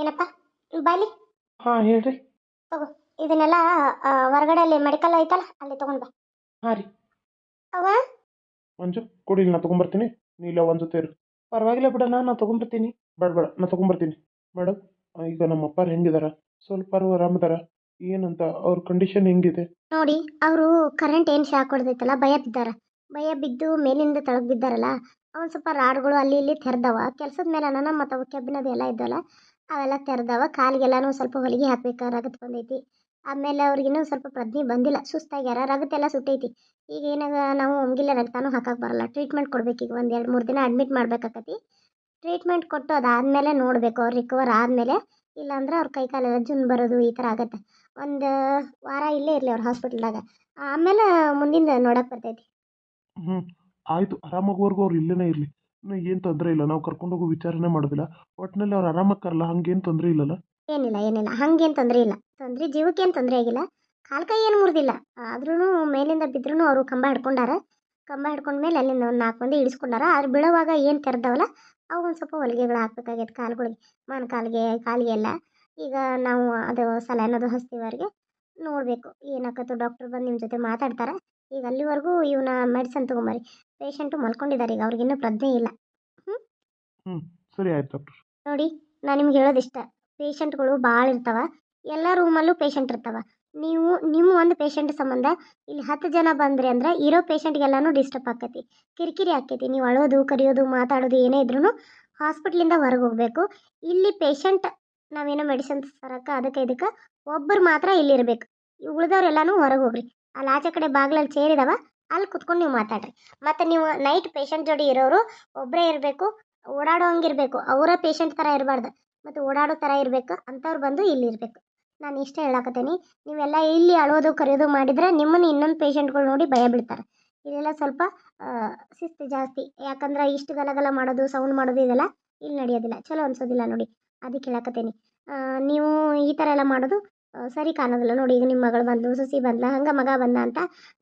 ಏನಪ್ಪ ಬಾಯ್ಲಿ ಹಾಂ ಹೇಳ್ರಿ. ತಗೋ ಇದನ್ನೆಲ್ಲ ಹೊರಗಡೆ ಅಲ್ಲಿ ಮೆಡಿಕಲ್ ಐತಲ್ಲ ಅಲ್ಲಿ ತಗೊಂಡ್ ಬಾ. ಹಾಂ ರೀ. ಅವ ಮಂಜು ಕೊಡಿ, ನಾ ತೊಗೊಂಬರ್ತೀನಿ. ನೀ ಇಲ್ಲ ಒಂದು ಜೊತೆ ಇರು. ಪರವಾಗಿಲ್ಲ ಬಿಡಣ್ಣ, ನಾ ತೊಗೊಂಬರ್ತೀನಿ. ಬೇಡ ಬೇಡ, ನಾ ತೊಗೊಂಬರ್ತೀನಿ. ಮೇಡಮ್, ಈಗ ನಮ್ಮ ಅಪ್ಪಾರು ಹೆಂಗಿದಾರ? ಸ್ವಲ್ಪ ಆರಾಮದಾರ? ಏನಂತ ಅವ್ರ ಕಂಡೀಷನ್ ಹೆಂಗಿದೆ? ನೋಡಿ, ಅವರು ಕರೆಂಟ್ ಏನು ಶಾಕ್ ಹೊಡೆದೈತಲ್ಲ, ಭಯ ಬಿದ್ದಾರ. ಭಯ ಬಿದ್ದು ಮೇಲಿಂದ ತೆಳಗ್ ಬಿದ್ದಾರಲ್ಲ, ಅವನ್ ಸ್ವಲ್ಪ ರಾಡ್ಗಳು ಅಲ್ಲಿ ಇಲ್ಲಿ ತೆರೆದವ. ಕೆಲಸದ ಮೇಲೆ ಅನ್ನ ಮತ್ತು ಅವು ಕೆಬ್ಬಿನದು ಎಲ್ಲ ಇದ್ದವಲ್ಲ ಅವೆಲ್ಲ ತೆರೆದವ. ಕಾಲಿಗೆಲ್ಲಾನು ಸ್ವಲ್ಪ ಹೊಲಿಗೆ ಹಾಕ್ಬೇಕು, ರಗತ್ ಬಂದೈತಿ. ಆಮೇಲೆ ಅವ್ರಿಗಿನ್ನೂ ಸ್ವಲ್ಪ ಪ್ರಜ್ಞೆ ಬಂದಿಲ್ಲ, ಸುಸ್ತಾಗ್ಯಾರ, ರಗತ್ತೆಲ್ಲ ಸುಟ್ಟೈತಿ. ಈಗ ಏನಾಗ ನಾವು ಒಮ್ಗಿಲ್ಲ ರಕ್ತಾನು ಹಾಕಕ್ಕೆ ಬರಲ್ಲ. ಟ್ರೀಟ್ಮೆಂಟ್ ಕೊಡ್ಬೇಕು. ಈಗ ಒಂದು 2-3 ದಿನ ಅಡ್ಮಿಟ್ ಮಾಡ್ಬೇಕಾಕತಿ. ಟ್ರೀಟ್ಮೆಂಟ್ ಕೊಟ್ಟು ಅದಾದಮೇಲೆ ನೋಡಬೇಕು, ಅವ್ರು ರಿಕವರ್ ಆದಮೇಲೆ. ಇಲ್ಲಾಂದ್ರೆ ಅವ್ರ ಕೈ ಕಾಲೆಲ್ಲ ಜುನ್ ಬರೋದು ಈ ಥರ ಆಗತ್ತೆ. ಒಂದು ವಾರ ಇಲ್ಲೇ ಇರಲಿ ಅವ್ರು ಹಾಸ್ಪಿಟಲ್ದಾಗ, ಆಮೇಲೆ ಮುಂದಿಂದ ನೋಡಕ್ಕೆ ಬರ್ತೈತಿ. ಹ್ಞೂ, ಆಯಿತು. ಆರಾಮಾಗೋವರೆಗೂ ಅವ್ರು ಇಲ್ಲೇ ಇರಲಿ. ಏನು ತೊಂದರೆ ಇಲ್ಲ, ನಾವು ಕರ್ಕೊಂಡೋಗೋ ವಿಚಾರನೇ ಮಾಡೋದಿಲ್ಲ. ಒಟ್ಟಿನಲ್ಲಿ ಅವ್ರು ಆರಾಮಾಕ್ಕಾರಲ್ಲ, ಹಂಗೇನು ತೊಂದರೆ ಇಲ್ಲಲ್ಲ? ಏನಿಲ್ಲ ಏನಿಲ್ಲ, ಹಂಗೇನು ತೊಂದರೆ ಇಲ್ಲ. ಜೀವಕ್ಕೇನು ತೊಂದರೆ ಆಗಿಲ್ಲ. ಕಾಲು ಕೈ ಏನು ಮುರಿದಿಲ್ಲ. ಆದ್ರೂ ಮೇಲಿಂದ ಬಿದ್ರೂ ಅವರು ಕಂಬ ಹಿಡ್ಕೊಂಡಾರ. ಕಂಬ ಹಿಡ್ಕೊಂಡ್ಮೇಲೆ ಅಲ್ಲಿಂದ ಒಂದು 4 ಮಂದಿ ಇಳಿಸ್ಕೊಂಡಾರ. ಆದ್ರೆ ಬೀಳೋವಾಗ ಏನು ತೆರೆದವಲ್ಲ ಅವು ಒಂದು ಸ್ವಲ್ಪ ಹೊಲಿಗೆಗಳು ಹಾಕ್ಬೇಕಾಗೈತೆ ಕಾಲುಗಳಿಗೆ, ಕಾಲಿಗೆ ಎಲ್ಲ. ಈಗ ನಾವು ಅದು ಸಲೈನ್ ಅದು ಹಚ್ತೀವಿ ಅವ್ರಿಗೆ. ನೋಡಬೇಕು ಏನಾಕತ್ತು. ಡಾಕ್ಟರ್ ಬಂದು ನಿಮ್ಮ ಜೊತೆ ಮಾತಾಡ್ತಾರೆ. ಈಗ ಅಲ್ಲಿವರೆಗೂ ಇವನ ಮೆಡಿಸನ್ ತೊಗೊಂಬರಿ. ಪೇಷಂಟು ಮಲ್ಕೊಂಡಿದ್ದಾರೆ, ಈಗ ಅವ್ರಿಗಿನ್ನೂ ಪ್ರಜ್ಞೆ ಇಲ್ಲ. ಹ್ಞೂ, ಹ್ಞೂ, ಸರಿ ಆಯ್ತು ಡಾಕ್ಟರ್. ನೋಡಿ, ನಾನು ನಿಮ್ಗೆ ಹೇಳೋದಿಷ್ಟ. ಪೇಷಂಟ್ಗಳು ಭಾಳ ಇರ್ತಾವ, ಎಲ್ಲ ರೂಮಲ್ಲೂ ಪೇಷಂಟ್ ಇರ್ತಾವ. ನೀವು ನಿಮ್ಮ ಒಂದು ಪೇಷಂಟ್ ಸಂಬಂಧ ಇಲ್ಲಿ 10 ಜನ ಬಂದ್ರಿ ಅಂದ್ರೆ ಇರೋ ಪೇಷಂಟ್ಗೆಲ್ಲನೂ ಡಿಸ್ಟರ್ಬ್ ಆಕೈತಿ, ಕಿರಿಕಿರಿ ಆಕೈತಿ. ನೀವು ಅಳೋದು ಕರೆಯೋದು ಮಾತಾಡೋದು ಏನೇ ಇದ್ರೂ ಹಾಸ್ಪಿಟ್ಲಿಂದ ಹೊರಗೆ ಹೋಗಬೇಕು. ಇಲ್ಲಿ ಪೇಷಂಟ್ ನಾವೇನೋ ಮೆಡಿಸಿನ್ ತರಕ್ಕೆ ಅದಕ್ಕೆ ಇದಕ್ಕೆ ಒಬ್ಬರು ಮಾತ್ರ ಇಲ್ಲಿರ್ಬೇಕು. ಉಳಿದವ್ರೆಲ್ಲನೂ ಹೊರಗೆ ಹೋಗ್ರಿ. ಅಲ್ಲಿ ಆಚೆ ಕಡೆ ಬಾಗಿಲಲ್ಲಿ ಚೇರಿದಾವ, ಅಲ್ಲಿ ಕುತ್ಕೊಂಡು ನೀವು ಮಾತಾಡ್ರಿ. ಮತ್ತು ನೀವು ನೈಟ್ ಪೇಷಂಟ್ ಜೋಡಿ ಇರೋರು ಒಬ್ಬರೇ ಇರಬೇಕು, ಓಡಾಡೋ ಹಂಗಿರ್ಬೇಕು. ಅವರ ಪೇಷಂಟ್ ಥರ ಇರಬಾರ್ದು, ಮತ್ತು ಓಡಾಡೋ ಥರ ಇರಬೇಕು. ಅಂಥವ್ರು ಬಂದು ಇಲ್ಲಿ ಇರಬೇಕು. ನಾನು ಇಷ್ಟೇ ಹೇಳಕತ್ತೀನಿ. ನೀವೆಲ್ಲ ಇಲ್ಲಿ ಅಳೋದು ಕರೆಯೋದು ಮಾಡಿದರೆ ನಿಮ್ಮನ್ನು ಇನ್ನೊಂದು ಪೇಷಂಟ್ಗಳು ನೋಡಿ ಭಯ ಬೀಳ್ತಾರೆ. ಇಲ್ಲೆಲ್ಲ ಸ್ವಲ್ಪ ಶಿಸ್ತು ಜಾಸ್ತಿ. ಯಾಕಂದ್ರೆ ಇಷ್ಟು ಗಲಗಲ ಮಾಡೋದು, ಸೌಂಡ್ ಮಾಡೋದು ಇದೆಲ್ಲ ಇಲ್ಲಿ ನಡೆಯೋದಿಲ್ಲ, ಚಲೋ ಅನ್ಸೋದಿಲ್ಲ ನೋಡಿ. ಅದಕ್ಕೆ ಹೇಳಕತ್ತೀನಿ. ನೀವು ಈ ಥರ ಎಲ್ಲ ಮಾಡೋದು ಸರಿ ಕಾಣೋದಿಲ್ಲ ನೋಡಿ. ಈಗ ನಿಮ್ಮ ಮಗಳು ಬಂದು, ಸೊಸಿ ಬಂದ್ಲ, ಹಂಗೆ ಮಗ ಬಂದ ಅಂತ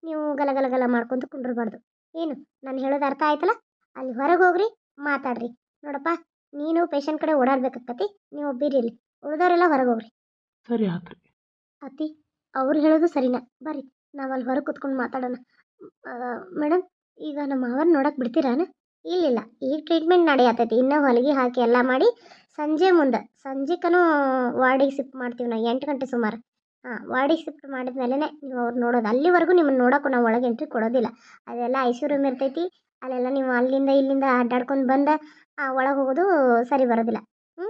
ನೀವು ಗಲಗಲ ಮಾಡ್ಕೊತ ಕುಂಡ್ರಬಾರ್ದು. ಏನು ನಾನು ಹೇಳೋದು ಅರ್ಥ ಆಯ್ತಲ್ಲ? ಅಲ್ಲಿ ಹೊರಗೆ ಹೋಗ್ರಿ, ಮಾತಾಡ್ರಿ. ನೋಡಪ್ಪ, ನೀನು ಪೇಷಂಟ್ ಕಡೆ ಓಡಾಡ್ಬೇಕಾಕತಿ, ನೀವು ಒಬ್ಬಿರಿ ಇಲ್ಲಿ, ಉಳಿದವರೆಲ್ಲ ಹೊರಗೆ ಹೋಗ್ರಿ. ಸರಿ ಆತ್ರಿ. ಅತ್ತಿ, ಅವ್ರು ಹೇಳೋದು ಸರಿನಾ? ಬರ್ರಿ, ನಾವು ಅಲ್ಲಿ ಹೊರಗೆ ಕುತ್ಕೊಂಡು ಮಾತಾಡೋಣ. ಮೇಡಮ್, ಈಗ ನಮ್ಮ ಮಾವನ್ನ ನೋಡಕ್ಕೆ ಬಿಡ್ತೀರಾನ? ಇಲ್ಲಿಲ್ಲ, ಈಗ ಟ್ರೀಟ್ಮೆಂಟ್ ನಡೆಯತ್ತೈತಿ. ಇನ್ನೂ ಹೊಲಿಗೆ ಹಾಕಿ ಎಲ್ಲ ಮಾಡಿ ಸಂಜೆಕನೂ ವಾರ್ಡಿಗೆ ಶಿಫ್ಟ್ ಮಾಡ್ತೀವಿ ನಾವು 8 ಗಂಟೆ ಸುಮಾರು. ಹಾಂ, ವಾರ್ಡಿಗೆ ಶಿಫ್ಟ್ ಮಾಡಿದ್ಮೇಲೆ ನೀವು ಅವ್ರು ನೋಡೋದು. ಅಲ್ಲಿವರೆಗೂ ನಿಮ್ಮನ್ನು ನೋಡೋಕ್ಕೂ ನಾವು ಒಳಗೆ ಎಂಟ್ರಿ ಕೊಡೋದಿಲ್ಲ. ಅದೆಲ್ಲ ಐ.ಸಿ.ಯು ರೂಮ್ ಇರ್ತೈತಿ. ಅಲ್ಲೆಲ್ಲ ನೀವು ಅಲ್ಲಿಂದ ಇಲ್ಲಿಂದ ಅಡ್ಡಾಡ್ಕೊಂಡು ಬಂದು ಒಳಗೆ ಹೋಗೋದು ಸರಿ ಬರೋದಿಲ್ಲ. ಹ್ಞೂ,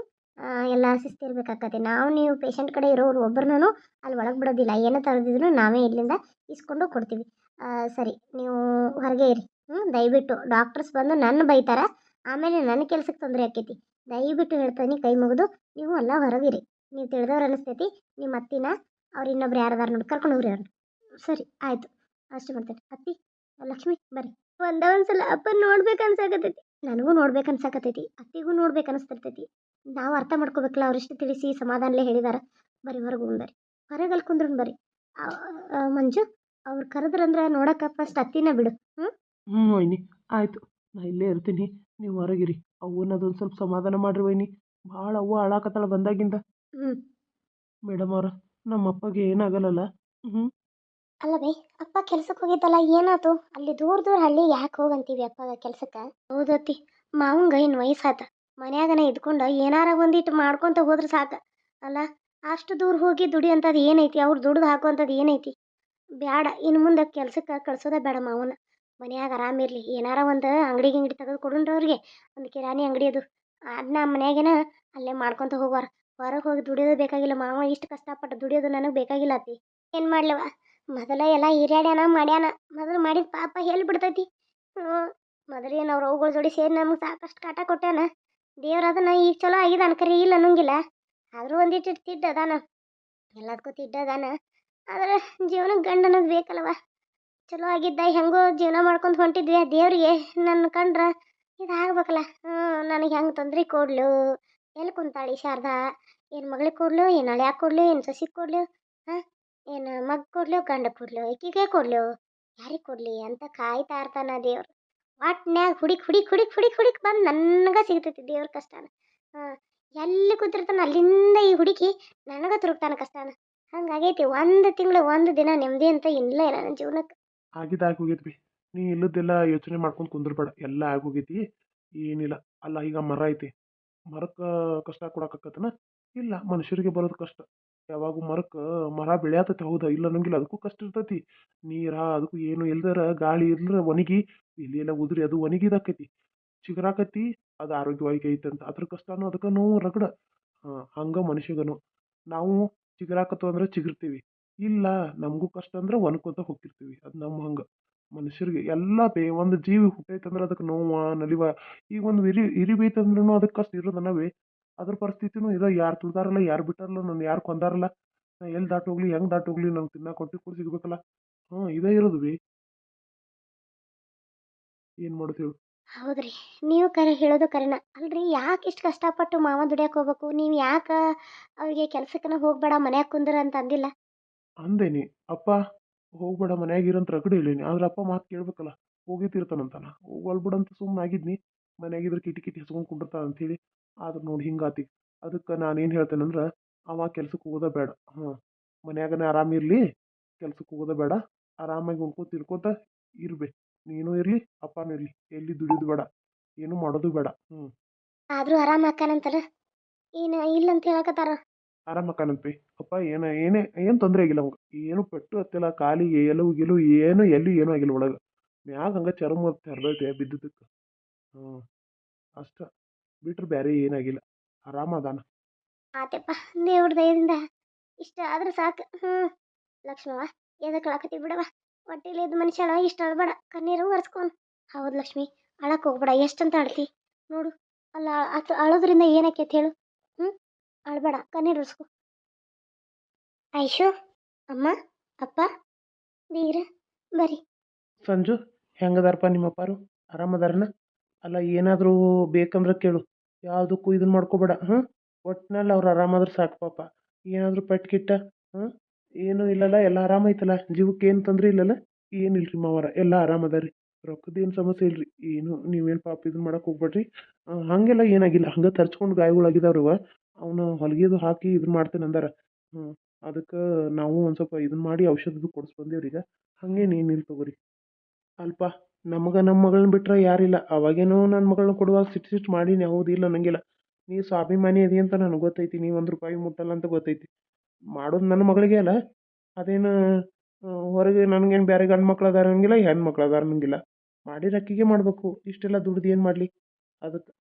ಎಲ್ಲ ಶಿಸ್ತಿರ್ಬೇಕಾಕತಿ. ನಾವು ನೀವು ಪೇಷಂಟ್ ಕಡೆ ಇರೋರು ಒಬ್ಬರನ್ನೂ ಅಲ್ಲಿ ಒಳಗೆ ಬಿಡೋದಿಲ್ಲ. ಏನೋ ತರದಿದ್ರು ನಾವೇ ಇಲ್ಲಿಂದ ಇಸ್ಕೊಂಡು ಕೊಡ್ತೀವಿ. ಸರಿ, ನೀವು ಹೊರಗೆ ಇರಿ. ದಯವಿಟ್ಟು ಡಾಕ್ಟರ್ಸ್ ಬಂದು ನನ್ನ ಬೈತಾರೆ, ಆಮೇಲೆ ನನ್ನ ಕೆಲ್ಸಕ್ಕೆ ತೊಂದರೆ ಆಕೈತಿ. ದಯವಿಟ್ಟು ಹೇಳ್ತೀನಿ, ಕೈ ಮುಗಿದು ನೀವು ಎಲ್ಲ ಹೊರಗಿರಿ. ನೀವು ತಿಳಿದವ್ರು ಅನಿಸ್ತೈತಿ. ನಿಮ್ಮ ಅತ್ತಿನ ಅವ್ರು ಇನ್ನೊಬ್ರು ಯಾರದಾರ ನೋಡಿ ಕರ್ಕೊಂಡು ಹೋಗ್ರಿ ಅವ್ರನ್ನ. ಸರಿ ಆಯಿತು, ಅಷ್ಟು ಮಾಡ್ತೈತಿ. ಅತ್ತಿ, ಲಕ್ಷ್ಮಿ ಬರ್ರಿ. ಒಂದ್ಸಲ ಅಪ್ಪನ ನೋಡ್ಬೇಕು ಅನ್ಸಾಕತೈತಿ. ನನಗೂ ನೋಡ್ಬೇಕು ಅನ್ಸಾಕತೈತಿ, ಅತ್ತಿಗೂ ನೋಡ್ಬೇಕು ಅನಿಸ್ತಿರ್ತೈತಿ. ನಾವು ಅರ್ಥ ಮಾಡ್ಕೋಬೇಕಲ್ಲ, ಅವ್ರಿಷ್ಟು ತಿಳಿಸಿ ಸಮಾಧಾನಲೇ ಹೇಳಿದಾರ. ಬರ್ರಿ ಹೊರಗೆ ಹೋಗಿ ಬರ್ರಿ, ಹೊರಗೆ ಅಲ್ಲಿ ಕುಂದ್ರನ್ ಬರ್ರಿ. ಮಂಜು, ಅವ್ರು ಕರೆದ್ರಂದ್ರೆ ನೋಡಕ್ಕೆ ಫಸ್ಟ್ ಅತ್ತಿನ ಬಿಡು. ಹ್ಞೂ ವೈನಿ, ಆಯಿತು. ನಾ ಇಲ್ಲೇ ಇರ್ತೀನಿ, ನೀವು ಹೊರಗಿರಿ. ಅವನ್ನದೊಂದು ಸ್ವಲ್ಪ ಸಮಾಧಾನ ಮಾಡ್ರಿ ವೈನಿ. ಭಾಳ ಅವ್ವ ಅಳಾಕತ್ತಾಳ ಬಂದಾಗಿಂದ. ಹ್ಞೂ, ಮೇಡಮ್ ಅವ್ರ, ನಮ್ಮ ಅಪ್ಪಗೆ ಏನಾಗಲ್ಲಲ್ಲ? ಹ್ಞೂ. ಅಲ್ಲ ಬೈ, ಅಪ್ಪ ಕೆಲ್ಸಕ್ಕೆ ಹೋಗಿದ್ದಲ್ಲ, ಏನಾಯ್ತು? ಅಲ್ಲಿ ದೂರ ಹಳ್ಳಿ ಯಾಕೆ ಹೋಗಂತೀವಿ ಅಪ್ಪಗ ಕೆಲ್ಸಕ್ಕೆ? ಹೌದತ್ತಿ, ಮಾವಂಗ ಇನ್ನು ವಯಸ್ಸಾತ. ಮನ್ಯಾಗನ ಇದ್ಕೊಂಡು ಏನಾರ ಒಂದಿಟ್ಟು ಮಾಡ್ಕೊತ ಹೋದ್ರೆ ಸಾಕು ಅಲ್ಲ. ಅಷ್ಟು ದೂರ ಹೋಗಿ ದುಡಿಯಂಥದ್ದು ಏನೈತಿ? ಅವ್ರು ದುಡ್ದು ಹಾಕುವಂಥದ್ದು ಏನೈತಿ? ಬ್ಯಾಡ, ಇನ್ನು ಮುಂದೆ ಕೆಲ್ಸಕ್ಕೆ ಕಳ್ಸೋದೇ ಬೇಡ ಮಾವನ. ಮನ್ಯಾಗ ಆರಾಮಿರ್ಲಿ. ಏನಾರ ಒಂದು ಅಂಗಡಿ ತೆಗೆದು ಕೊಡುನ್ರಿ ಅವ್ರಿಗೆ, ಒಂದು ಕಿರಾಣಿ ಅಂಗಡಿ ಅದು. ಅದನ್ನ ಮನ್ಯಾಗೇನ ಅಲ್ಲೇ ಮಾಡ್ಕೊತ ಹೋಗೋರು. ಹೊರಗೆ ಹೋಗಿ ದುಡಿಯೋದು ಬೇಕಾಗಿಲ್ಲ. ಮಾವ ಇಷ್ಟು ಕಷ್ಟಪಟ್ಟು ದುಡಿಯೋದು ನನಗೆ ಬೇಕಾಗಿಲ್ಲ ಅತ್ತಿ. ಏನು ಮಾಡ್ಲವ, ಮೊದಲ ಎಲ್ಲ ಹಿರಿಯಾಡ್ಯಾನ ಮಾಡ್ಯಾನ. ಮೊದಲು ಮಾಡಿದ ಪಾಪ ಎಲ್ಲಿ ಬಿಡ್ತೈತಿ? ಮೊದಲೇನು ಅವ್ರು ಅವುಗಳ ಜೋಡಿ ಸೇರಿ ನಮ್ಗೆ ಸಾಕಷ್ಟು ಕಾಟ ಕೊಟ್ಟಾನ. ದೇವ್ರ ಅದನ್ನ ಈಗ ಚಲೋ ಆಗಿದೆ ಅನ್ಕರಿ ಇಲ್ಲ ಅನ್ನಂಗಿಲ್ಲ. ಆದರೂ ಒಂದಿಟ್ಟು ತಿಡ್ಡ ಅದಾನ, ಎಲ್ಲದಕ್ಕೂ ತಿಡ್ಡ ಅದಾನ. ಆದರೆ ಜೀವನಕ್ಕೆ ಗಂಡ ಅನ್ನೋದು ಬೇಕಲ್ವ? ಚಲೋ ಆಗಿದ್ದ ಹೆಂಗೋ ಜೀವನ ಮಾಡ್ಕೊಂಡು ಹೊಂಟಿದ್ವಿ. ದೇವ್ರಿಗೆ ನನ್ನ ಕಂಡ್ರೆ ಇದಾಗಬೇಕಲ್ಲ. ನನಗೆ ಹೆಂಗೆ ತೊಂದ್ರೆ ಕೊಡ್ಲು? ಎಲ್ಲಿ ಕುಂತಾಳಿ ಶಾರದಾ? ಏನು ಮಗಳಿಗೆ ಕೊಡ್ಲು, ಏನು ಹಳ್ಯಾಗ ಕೊಡ್ಲು, ಏನು ಸೊಸಿಗೆ ಕೊಡ್ಲು? ಹಾಂ, ಏನು ಮಗ ಕೊಡ್ಲು, ಗಂಡ ಕೊಡ್ಲು, ಈಕಿಗೆ ಕೊಡ್ಲು, ಯಾರಿಗೆ ಕೊಡಲಿ ಅಂತ ಕಾಯ್ತಾ ಇರ್ತಾನ ದೇವ್ರು. ಒಟ್ನ್ಯಾಗ ಹುಡುಕ್ ಬಂದು ನನಗೆ ಸಿಗ್ತೈತಿ ದೇವ್ರ ಕಷ್ಟನ. ಹಾಂ, ಎಲ್ಲಿ ಕೂತಿರ್ತಾನ ಅಲ್ಲಿಂದ ಈ ಹುಡುಕಿ ನನಗೆ ತುರುಕ್ತಾನ ಕಷ್ಟನ. ಹಂಗಾಗೈತಿ. ಒಂದು ತಿಂಗಳು ಒಂದು ದಿನ ನೆಮ್ಮದಿ ಅಂತ ಇಲ್ಲ ನನ್ನ ಜೀವನಕ್ಕೆ. ಆಗೋಗೈತಿ ಬಿ. ನೀ ಇಲ್ಲದೆಲ್ಲ ಯೋಚನೆ ಮಾಡ್ಕೊಂಡು ಕುಂದ್ರಬೇಡ, ಎಲ್ಲ ಆಗೋಗೈತಿ. ಏನಿಲ್ಲ. ಅಲ್ಲ ಈಗ ಮರ ಐತಿ, ಮರಕ್ಕೆ ಕಷ್ಟ ಕೊಡಕತ್ತನ? ಇಲ್ಲ, ಮನುಷ್ಯರಿಗೆ ಬರೋದು ಕಷ್ಟ. ಯಾವಾಗೂ ಮರ ಬೆಳೆಯತೈತಿ, ಹೌದಾ? ಇಲ್ಲ ಅನ್ನಂಗಿಲ್ಲ, ಅದಕ್ಕೂ ಕಷ್ಟ ಇರ್ತೈತಿ. ನೀರ ಅದಕ್ಕೂ ಏನು ಇಲ್ದರ ಗಾಳಿ ಇಲ್ದ್ರ ಒಣಗಿ ಇಲ್ಲಿ ಎಲ್ಲ ಉದುರಿ ಅದು ಒಣಗಿದಾಕೈತಿ, ಚಿಗುರಾಕತಿ. ಅದು ಆರೋಗ್ಯವಾಗಿ ಐತೆ ಅಂತ ಅದ್ರ ಕಷ್ಟನೂ ಅದಕ್ಕೆ ನೋವು ರಗಡ. ಹಂಗ ಮನುಷ್ಯಗನು ನಾವು ಚಿಗುರಾಕತ್ತು ಅಂದ್ರೆ ಚಿಗುರ್ತೀವಿ, ಇಲ್ಲ ನಮಗೂ ಕಷ್ಟ ಅಂದ್ರೆ ಒನ್ಕೋತ ಹೋಗಿರ್ತೀವಿ. ಅದು ನಮ್ಮ ಹಂಗ ಮನುಷ್ಯರಿಗೆ ಎಲ್ಲ ಒಂದು ಜೀವಿ ಹುಟ್ಟೈತಂದ್ರೆ ಅದಕ್ಕೆ ನೋವ ನಲಿವ. ಈಗ ಒಂದು ಇರಿ ಬೈತಂದ್ರೂ ಅದಕ್ಕೆ ಕಷ್ಟ ಇರೋದನ್ನವೇ. ಅದ್ರ ಪರಿಸ್ಥಿತಿನೂ ಇದೆ. ಯಾರು ತುಳ್ದಾರಲ್ಲ, ಯಾರು ಬಿಟ್ಟಾರಲ್ಲ, ನನ್ನ ಯಾರು ಕೊಂದಾರಲ್ಲ, ನಾ ಎಲ್ಲಿ ದಾಟೋಗ್ಲಿ, ಹೆಂಗ್ ದಾಟೋಗ್ಲಿ, ನಂಗೆ ತಿನ್ನ ಕೊಟ್ಟು ಕೂಡ ಸಿಗ್ಬೇಕಲ್ಲ. ಇದೇ ಇರೋದು ಬಿ. ಏನ್ ಮಾಡೋದು ಹೇಳು? ಹೌದ್ರಿ, ನೀವು ಕರೆ ಹೇಳೋದು ಕರೆನ. ಅಲ್ರಿ, ಯಾಕೆ ಇಷ್ಟು ಕಷ್ಟಪಟ್ಟು ಮಾವ ದುಡಿಯಕ್ಕೆ ಹೋಗ್ಬೇಕು? ನೀವು ಯಾಕೆ ಅವ್ರಿಗೆ ಕೆಲ್ಸಕ್ಕನ ಹೋಗ್ಬೇಡ ಮನ್ಯಾಗ ಕುಂದ್ರ ಅಂತ ಅಂದಿಲ್ಲ? ಅಂದೇನಿ ಅಪ್ಪ ಹೋಗ್ಬೇಡ ಮನ್ಯಾಗ ಇರಂತ ರಗಡ ಹೇಳೀನಿ. ಆದ್ರೆ ಅಪ್ಪ ಮಾತು ಕೇಳ್ಬೇಕಲ್ಲ, ಹೋಗಿರ್ತಾನಂತಾನ. ಹೋಗ್ಬಿಡಂತ ಸುಮ್ಮನೆ ಆಗಿದ್ನಿ. ಮನ್ಯಾಗಿದ್ರೆ ಕಿಟಿ ಕಿಟಿ ಹಚ್ಕೊಂಡ್ ಕುಂಡಿರ್ತಾನ ಅಂತೇಳಿ. ಆದ್ರೆ ನೋಡಿ ಹಿಂಗಾತಿ. ಅದಕ್ಕೆ ನಾನೇನು ಹೇಳ್ತೇನೆಂದ್ರೆ, ಅವ ಕೆಲ್ಸಕ್ಕೆ ಹೋಗೋದ ಬೇಡ. ಮನ್ಯಾಗನೇ ಆರಾಮಿರ್ಲಿ, ಕೆಲ್ಸಕ್ಕೆ ಹೋಗೋದ ಬೇಡ. ಆರಾಮಾಗಿ ಉಣ್ಕೋತ ತಿನ್ಕೋತ ಇರ್ಬೇಕು. ನೀನು ಇರ್ಲಿ, ಅಪ್ಪನೂ ಇರ್ಲಿ. ಎಲ್ಲಿ ದುಡಿಯೋದು ಬೇಡ, ಏನು ಮಾಡೋದು ಬೇಡ. ಆದ್ರೂ ಆರಾಮ ಅಕ್ಕನಂತಾರ, ಏನು ಇಲ್ಲ ಅಂತ ಹೇಳಕತ್ತಾರ. ಆರಾಮಕ್ಕಾನಂತ್ರಿ ಅಪ್ಪ. ಏನು ತೊಂದರೆ ಆಗಿಲ್ಲ ಅವಂಗ. ಏನು ಪೆಟ್ಟು ಹತ್ತಿಲ್ಲ ಕಾಲಿಗೆ, ಎಲುವು ಗಿಲು ಏನು ಎಲ್ಲಿ ಏನೂ ಆಗಿಲ್ಲ ಒಳಗೆ. ಮ್ಯಾಗ ಹಂಗ ಚರ್ಮ ಹರಿದೈತೆ ಬಿದ್ದಿದ್ದಕ್ಕೆ. ಹ್ಞೂ ಅಷ್ಟ ಬಿಟ್ರೆ ಬೇರೆ ಏನಾಗಿಲ್ಲ. ಆರಾಮ ಅದಾನ. ಆತೆಪ್ಪ, ದೇವ್ರ ದಯದಿಂದ ಇಷ್ಟ ಆದ್ರೆ ಸಾಕು. ಲಕ್ಷ್ಮವ್ವ, ಎದಕ್ಕೆ ಅಳಕತ್ತಿ ಬಿಡವ. ಹೊಟ್ಟಿಲಿ ಇದ್ದ ಮನುಷ್ಯ ಇಷ್ಟ ಅಳ್ಬೇಡ, ಕಣ್ಣೀರು ಒರೆಸ್ಕೊಂಡು. ಹೌದು ಲಕ್ಷ್ಮಿ, ಅಳಕ್ಕೆ ಹೋಗ್ಬೇಡ. ಎಷ್ಟಂತ ಅಳ್ತಿ ನೋಡು. ಅಲ್ಲ, ಅಳೋದ್ರಿಂದ ಏನಕ್ಕೈತೆ ಹೇಳು? ಅಳ್ಬೇಡ, ಕಣ್ಣೀರು ಒರೆಸ್ಕೊ. ಐಶು, ಅಮ್ಮ, ಅಪ್ಪ, ಬೀರ, ಬರ್ರಿ. ಸಂಜು, ಹೆಂಗದಾರಪ್ಪ ನಿಮ್ಮಪ್ಪಾರು? ಆರಾಮದಾರನ? ಅಲ್ಲ, ಏನಾದರೂ ಬೇಕಂದ್ರೆ ಕೇಳು. ಯಾವುದಕ್ಕೂ ಇದನ್ನ ಮಾಡ್ಕೋಬೇಡ. ಒಟ್ಟಿನಲ್ಲಿ ಅವ್ರು ಆರಾಮಾದ್ರೆ ಸಾಕು ಪಾಪ. ಏನಾದರೂ ಪೆಟ್ಕಿಟ್ಟ ಏನೂ ಇಲ್ಲಲ್ಲ, ಎಲ್ಲ ಆರಾಮೈತಲ್ಲ? ಜೀವಕ್ಕೆ ಏನು ತೊಂದರೆ ಇಲ್ಲಲ್ಲ? ಏನಿಲ್ರಿ ಮಾವಾರ, ಎಲ್ಲ ಆರಾಮದಾರಿ. ರೊಕ್ಕದೇನು ಸಮಸ್ಯೆ ಇಲ್ರಿ. ಏನು ನೀವೇನು ಪಾಪ ಇದನ್ನ ಮಾಡಕ್ಕೆ ಹೋಗ್ಬೇಡ್ರಿ. ಹಾಗೆಲ್ಲ ಏನಾಗಿಲ್ಲ. ಹಂಗೆ ತರ್ಚ್ಕೊಂಡು ಗಾಯಗಳಾಗಿದಾವ್ರವ. ಅವನು ಹೊಲಿಗೆದು ಹಾಕಿ ಇದನ್ನ ಮಾಡ್ತೇನೆ ಅಂದಾರ. ಅದಕ್ಕೆ ನಾವು ಒಂದು ಸ್ವಲ್ಪ ಇದನ್ನ ಮಾಡಿ ಔಷಧದ್ದು ಕೊಡಿಸ್ ಬಂದೇವ್ರಿ ಈಗ. ಹಂಗೇನೇನಿಲ್ಲ ತಗೋರಿ. ಅಲ್ಪ, ನಮ್ಗೆ ನಮ್ಮ ಮಗಳನ್ನ ಬಿಟ್ರೆ ಯಾರಿಲ್ಲ. ಅವಾಗೇನೋ ನನ್ನ ಮಗಳನ್ನ ಕೊಡುವಾಗ ಸಿಟ್ಟು ಮಾಡೀನಿ, ಹೌದಿಲ್ಲ ಅನ್ನಂಗಿಲ್ಲ. ನೀ ಸ್ವಾಭಿಮಾನಿ ಅದಿ ಅಂತ ನನಗೆ ಗೊತ್ತೈತಿ. ನೀವು ₹1 ಮುಟ್ಟಲ್ಲ ಅಂತ ಗೊತ್ತೈತಿ. ಮಾಡೋದು ನನ್ನ ಮಗಳಿಗೆ ಅಲ್ಲ. ಅದೇನು ಹೊರಗೆ ನನಗೇನು ಬೇರೆ ಗಂಡು ಮಕ್ಳು ಅದಾರ ಅನ್ನಂಗಿಲ್ಲ, ಹೆಣ್ಮಕ್ಳು ಅದಾರ ಅನ್ನಂಗಿಲ್ಲ. ಮಾಡಿರ ಅಕ್ಕಿಗೆ ಮಾಡಬೇಕು. ಇಷ್ಟೆಲ್ಲ ದುಡ್ದು ಏನು ಮಾಡಲಿ? ಅದಕ್ಕೆ